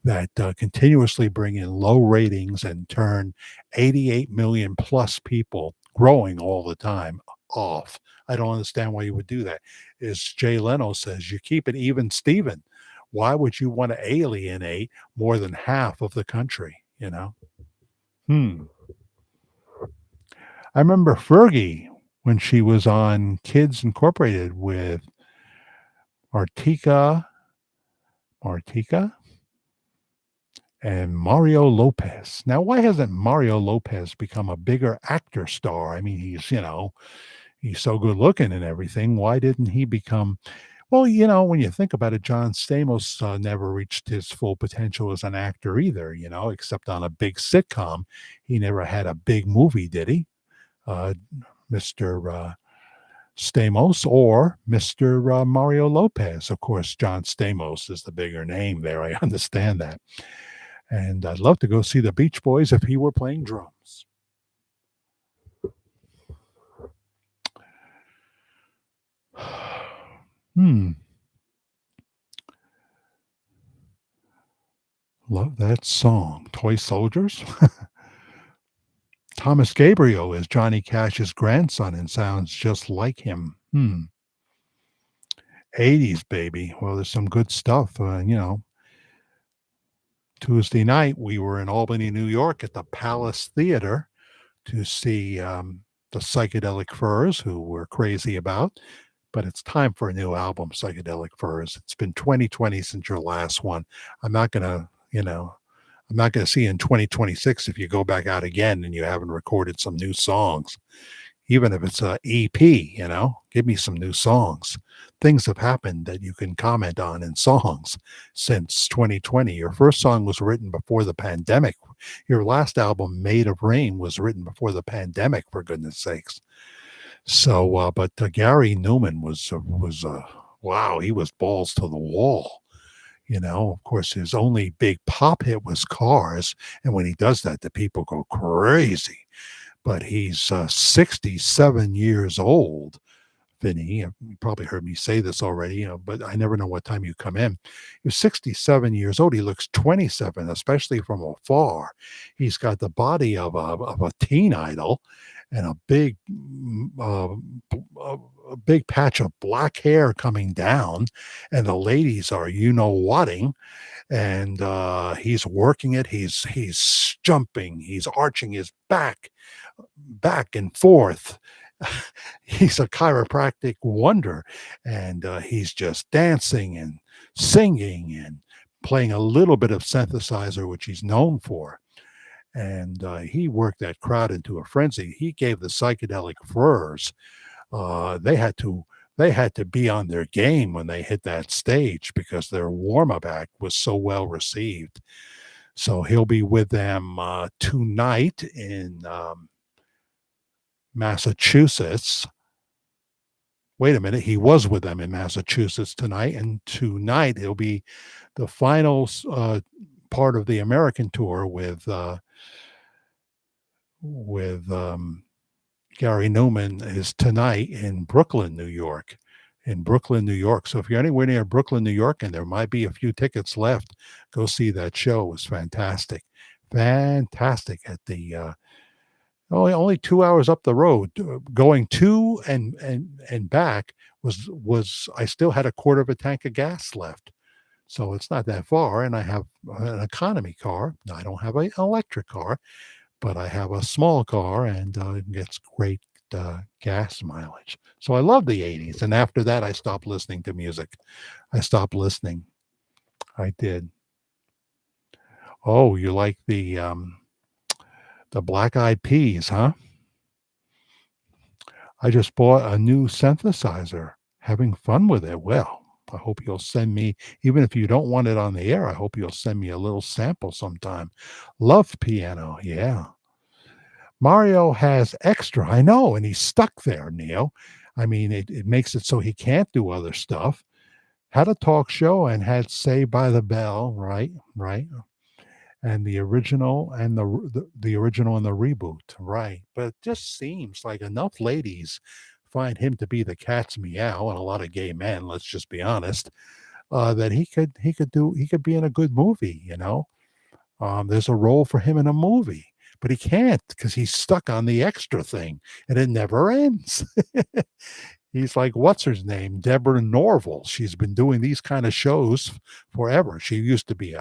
that continuously bring in low ratings and turn 88 million plus people growing all the time off. I don't understand why you would do that. As Jay Leno says, you keep it even, Steven. Why would you want to alienate more than half of the country? Hmm. I remember Fergie when she was on Kids Incorporated with Martika and Mario Lopez. Now, why hasn't Mario Lopez become a bigger actor star? I mean, he's so good looking and everything. Why didn't he become? Well, when you think about it, John Stamos never reached his full potential as an actor either, except on a big sitcom. He never had a big movie, did he? Mr. Stamos or Mr. Mario Lopez. Of course, John Stamos is the bigger name there. I understand that. And I'd love to go see the Beach Boys if he were playing drums. Love that song. Toy Soldiers. Thomas Gabriel is Johnny Cash's grandson and sounds just like him. 80s, baby. Well, there's some good stuff. Tuesday night, we were in Albany, New York at the Palace Theater to see the Psychedelic Furs, who we're crazy about. But it's time for a new album, Psychedelic Furs. It's been 2020 since your last one. I'm not going to see you in 2026 if you go back out again and you haven't recorded some new songs. Even if it's a EP, give me some new songs. Things have happened that you can comment on in songs since 2020. Your first song was written before the pandemic. Your last album, Made of Rain, was written before the pandemic, for goodness sakes. So, but Gary Newman was wow, he was balls to the wall. Of course, his only big pop hit was Cars. And when he does that, the people go crazy. But he's 67 years old, Vinny. You probably heard me say this already, but I never know what time you come in. He's 67 years old. He looks 27, especially from afar. He's got the body of a teen idol and a big patch of black hair coming down, and the ladies are whatting, and he's working it. He's jumping. He's arching his back and forth. He's a chiropractic wonder, and he's just dancing and singing and playing a little bit of synthesizer, which he's known for. And he worked that crowd into a frenzy. He gave the Psychedelic Furs. They had to be on their game when they hit that stage because their warm-up act was so well received. So he'll be with them tonight in Massachusetts. Wait a minute, he was with them in Massachusetts tonight, and tonight he'll be the final part of the American tour with Gary Newman is tonight in Brooklyn, New York. So if you're anywhere near Brooklyn, New York, and there might be a few tickets left, go see that show. It was fantastic. Fantastic at the only 2 hours up the road. Going to and back was I still had a quarter of a tank of gas left. So it's not that far, and I have an economy car. I don't have an electric car, but I have a small car and it gets great gas mileage. So I love the 80s. And after that, I stopped listening to music. I stopped listening. I did. Oh, you like the Black Eyed Peas, huh? I just bought a new synthesizer. Having fun with it. Well, I hope you'll send me, even if you don't want it on the air, I hope you'll send me a little sample sometime. Love piano. Yeah. Mario has extra. I know. And he's stuck there, Neil. I mean, it makes it so he can't do other stuff. Had a talk show and had Saved by the Bell, right? Right. And the original and the original and the reboot, right? But it just seems like enough ladies find him to be the cat's meow, and a lot of gay men. Let's just be honest. That he could be in a good movie. There's a role for him in a movie, but he can't because he's stuck on the extra thing, and it never ends. He's like, what's her name? Deborah Norville. She's been doing these kind of shows forever. She used to be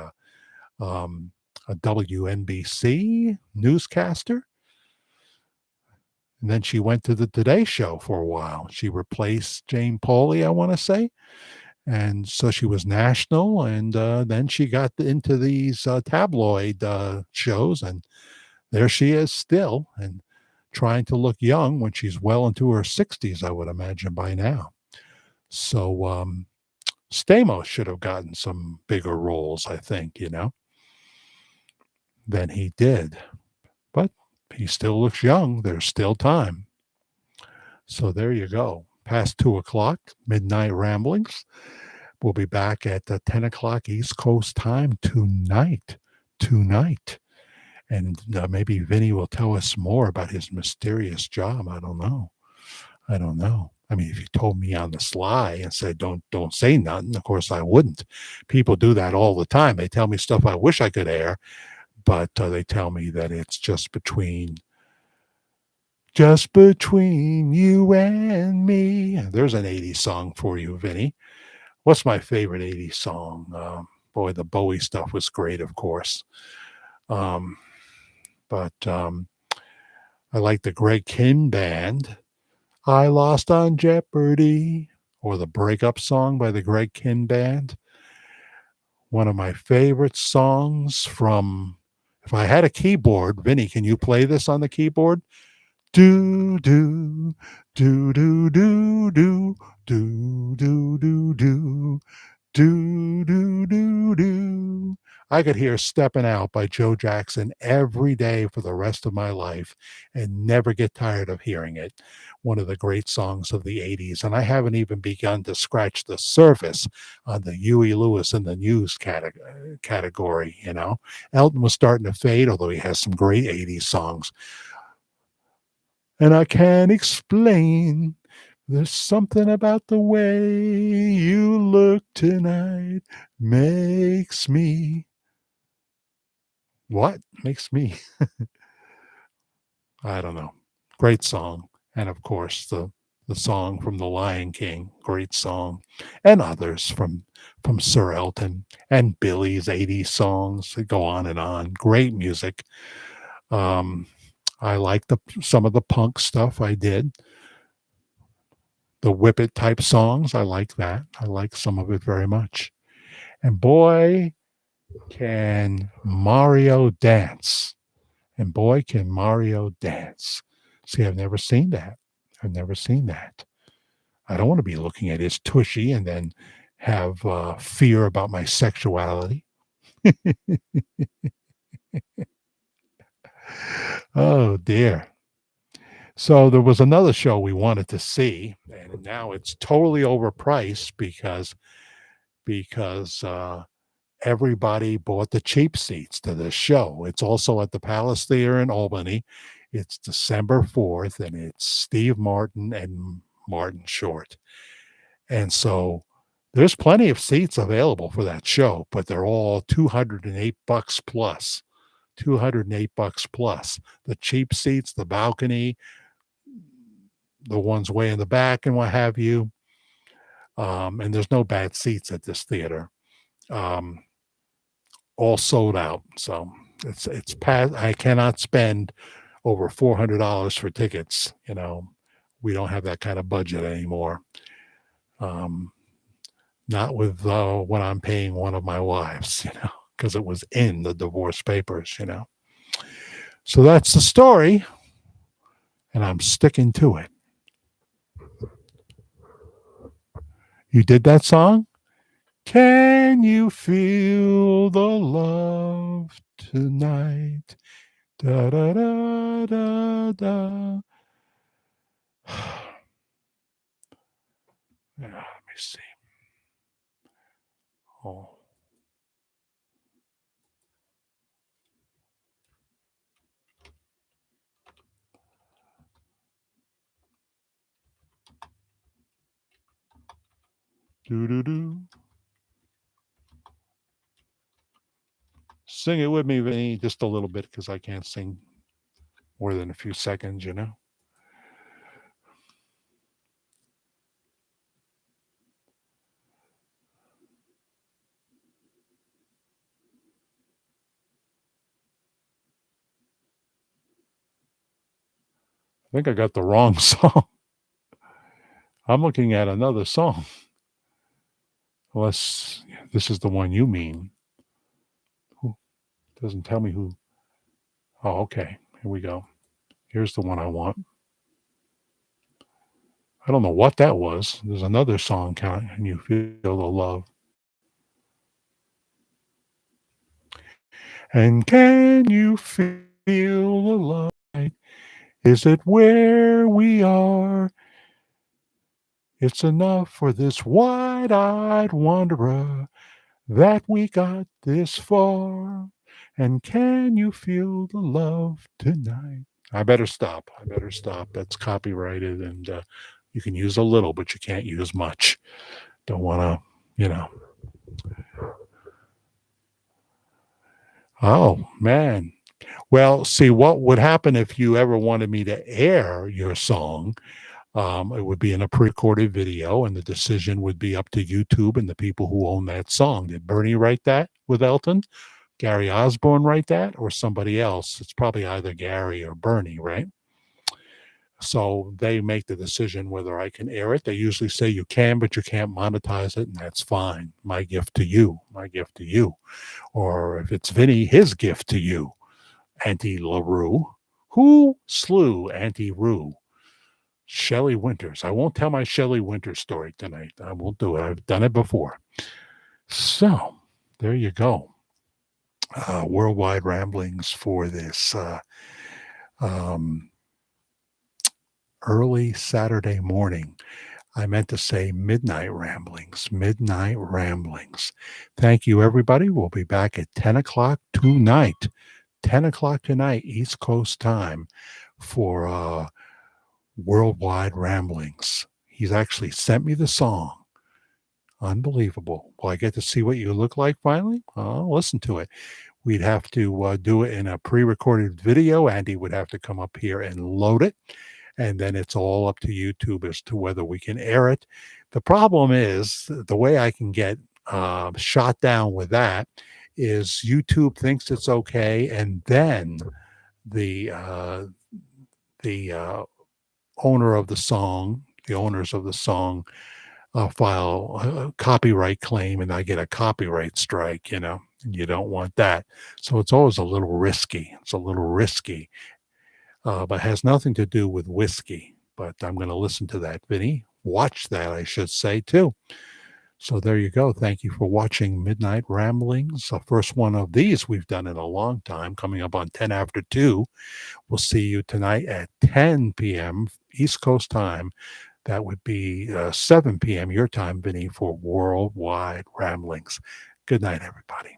um, a WNBC newscaster. And then she went to the Today Show for a while. She replaced Jane Pauley, I want to say. And so she was national. And then she got into these tabloid shows. And there she is still and trying to look young when she's well into her 60s, I would imagine by now. So Stamos should have gotten some bigger roles, I think, than he did. But he still looks young. There's still time. So there you go. Past 2 o'clock, midnight ramblings. We'll be back at 10 o'clock East Coast time tonight. Tonight. And maybe Vinny will tell us more about his mysterious job. I don't know. I mean, if you told me on the sly and said, don't say nothing, of course I wouldn't. People do that all the time. They tell me stuff I wish I could air, but they tell me that it's just between you and me. There's an 80s song for you, Vinny. What's my favorite 80s song? Boy, the Bowie stuff was great, of course. But I like the Greg Kihn Band. I Lost on Jeopardy, or the Breakup Song by the Greg Kihn Band. One of my favorite songs from, if I had a keyboard, Vinny, can you play this on the keyboard? Do, do, do, do, do, do, do, do, do, do, do, do, do, do. I could hear Steppin' Out by Joe Jackson every day for the rest of my life and never get tired of hearing it. One of the great songs of the 80s. And I haven't even begun to scratch the surface on the Huey Lewis and the News category, Elton was starting to fade, although he has some great 80s songs. And I can't explain. There's something about the way you look tonight makes me. What makes me? I don't know. Great song. And of course, the song from The Lion King, great song. And others from Sir Elton and Billy's 80s songs that go on and on. Great music. I like some of the punk stuff I did. The Whip It type songs, I like that. I like some of it very much. And boy, can Mario dance. And boy, can Mario dance. See, I've never seen that. I don't want to be looking at his tushy and then have fear about my sexuality. Oh, dear. So there was another show we wanted to see, and now it's totally overpriced because everybody bought the cheap seats to this show. It's also at the Palace Theater in Albany. It's December 4th, and it's Steve Martin and Martin Short. And so there's plenty of seats available for that show, but they're all $208 plus. $208 plus. The cheap seats, the balcony, the ones way in the back and what have you. And there's no bad seats at this theater. All sold out. So it's past. I cannot spend over $400 for tickets. We don't have that kind of budget anymore. Um, Not with what I'm paying one of my wives, because it was in the divorce papers. So that's the story, and I'm sticking to it. You did that song? Can you feel the love tonight? Da da da da da. Yeah, let me see. Oh. Do do do. Sing it with me, Vinny, just a little bit, because I can't sing more than a few seconds. I think I got the wrong song. I'm looking at another song. Unless this is the one you mean. Who doesn't tell me who. Oh, okay. Here we go. Here's the one I want. I don't know what that was. There's another song, Can You Feel the Love? And can you feel the love? Is it where we are? It's enough for this wide-eyed wanderer that we got this far. And can you feel the love tonight? I better stop. That's copyrighted, and you can use a little, but you can't use much. Don't want to. Oh, man. Well, see, what would happen if you ever wanted me to air your song? It would be in a pre-recorded video, and the decision would be up to YouTube and the people who own that song. Did Bernie write that with Elton? Gary Osborne write that, or somebody else? It's probably either Gary or Bernie, right? So they make the decision whether I can air it. They usually say you can, but you can't monetize it, and that's fine. My gift to you. Or if it's Vinny, his gift to you. Auntie LaRue. Who slew Auntie Rue? Shelley Winters. I won't tell my Shelley Winters story tonight. I won't do it. I've done it before. So there you go. Worldwide ramblings for this early Saturday morning. I meant to say midnight ramblings. Thank you, everybody. We'll be back at 10 o'clock tonight. 10 o'clock tonight, East Coast time, for Worldwide Ramblings. He's actually sent me the song. Unbelievable. Will I get to see what you look like finally? I'll listen to it. We'd have to do it in a pre-recorded video. Andy would have to come up here and load it. And then it's all up to YouTube as to whether we can air it. The problem is the way I can get shot down with that is YouTube thinks it's okay, and then the owner of the song, the owners of the song, file a copyright claim, and I get a copyright strike. You don't want that. So it's always a little risky. But has nothing to do with whiskey. But I'm going to listen to that, Vinny. Watch that, I should say, too. So there you go. Thank you for watching Midnight Ramblings. The first one of these we've done in a long time, coming up on 10 after 2. We'll see you tonight at 10 p.m. East Coast time. That would be 7 p.m. your time, Vinny, for Worldwide Ramblings. Good night, everybody.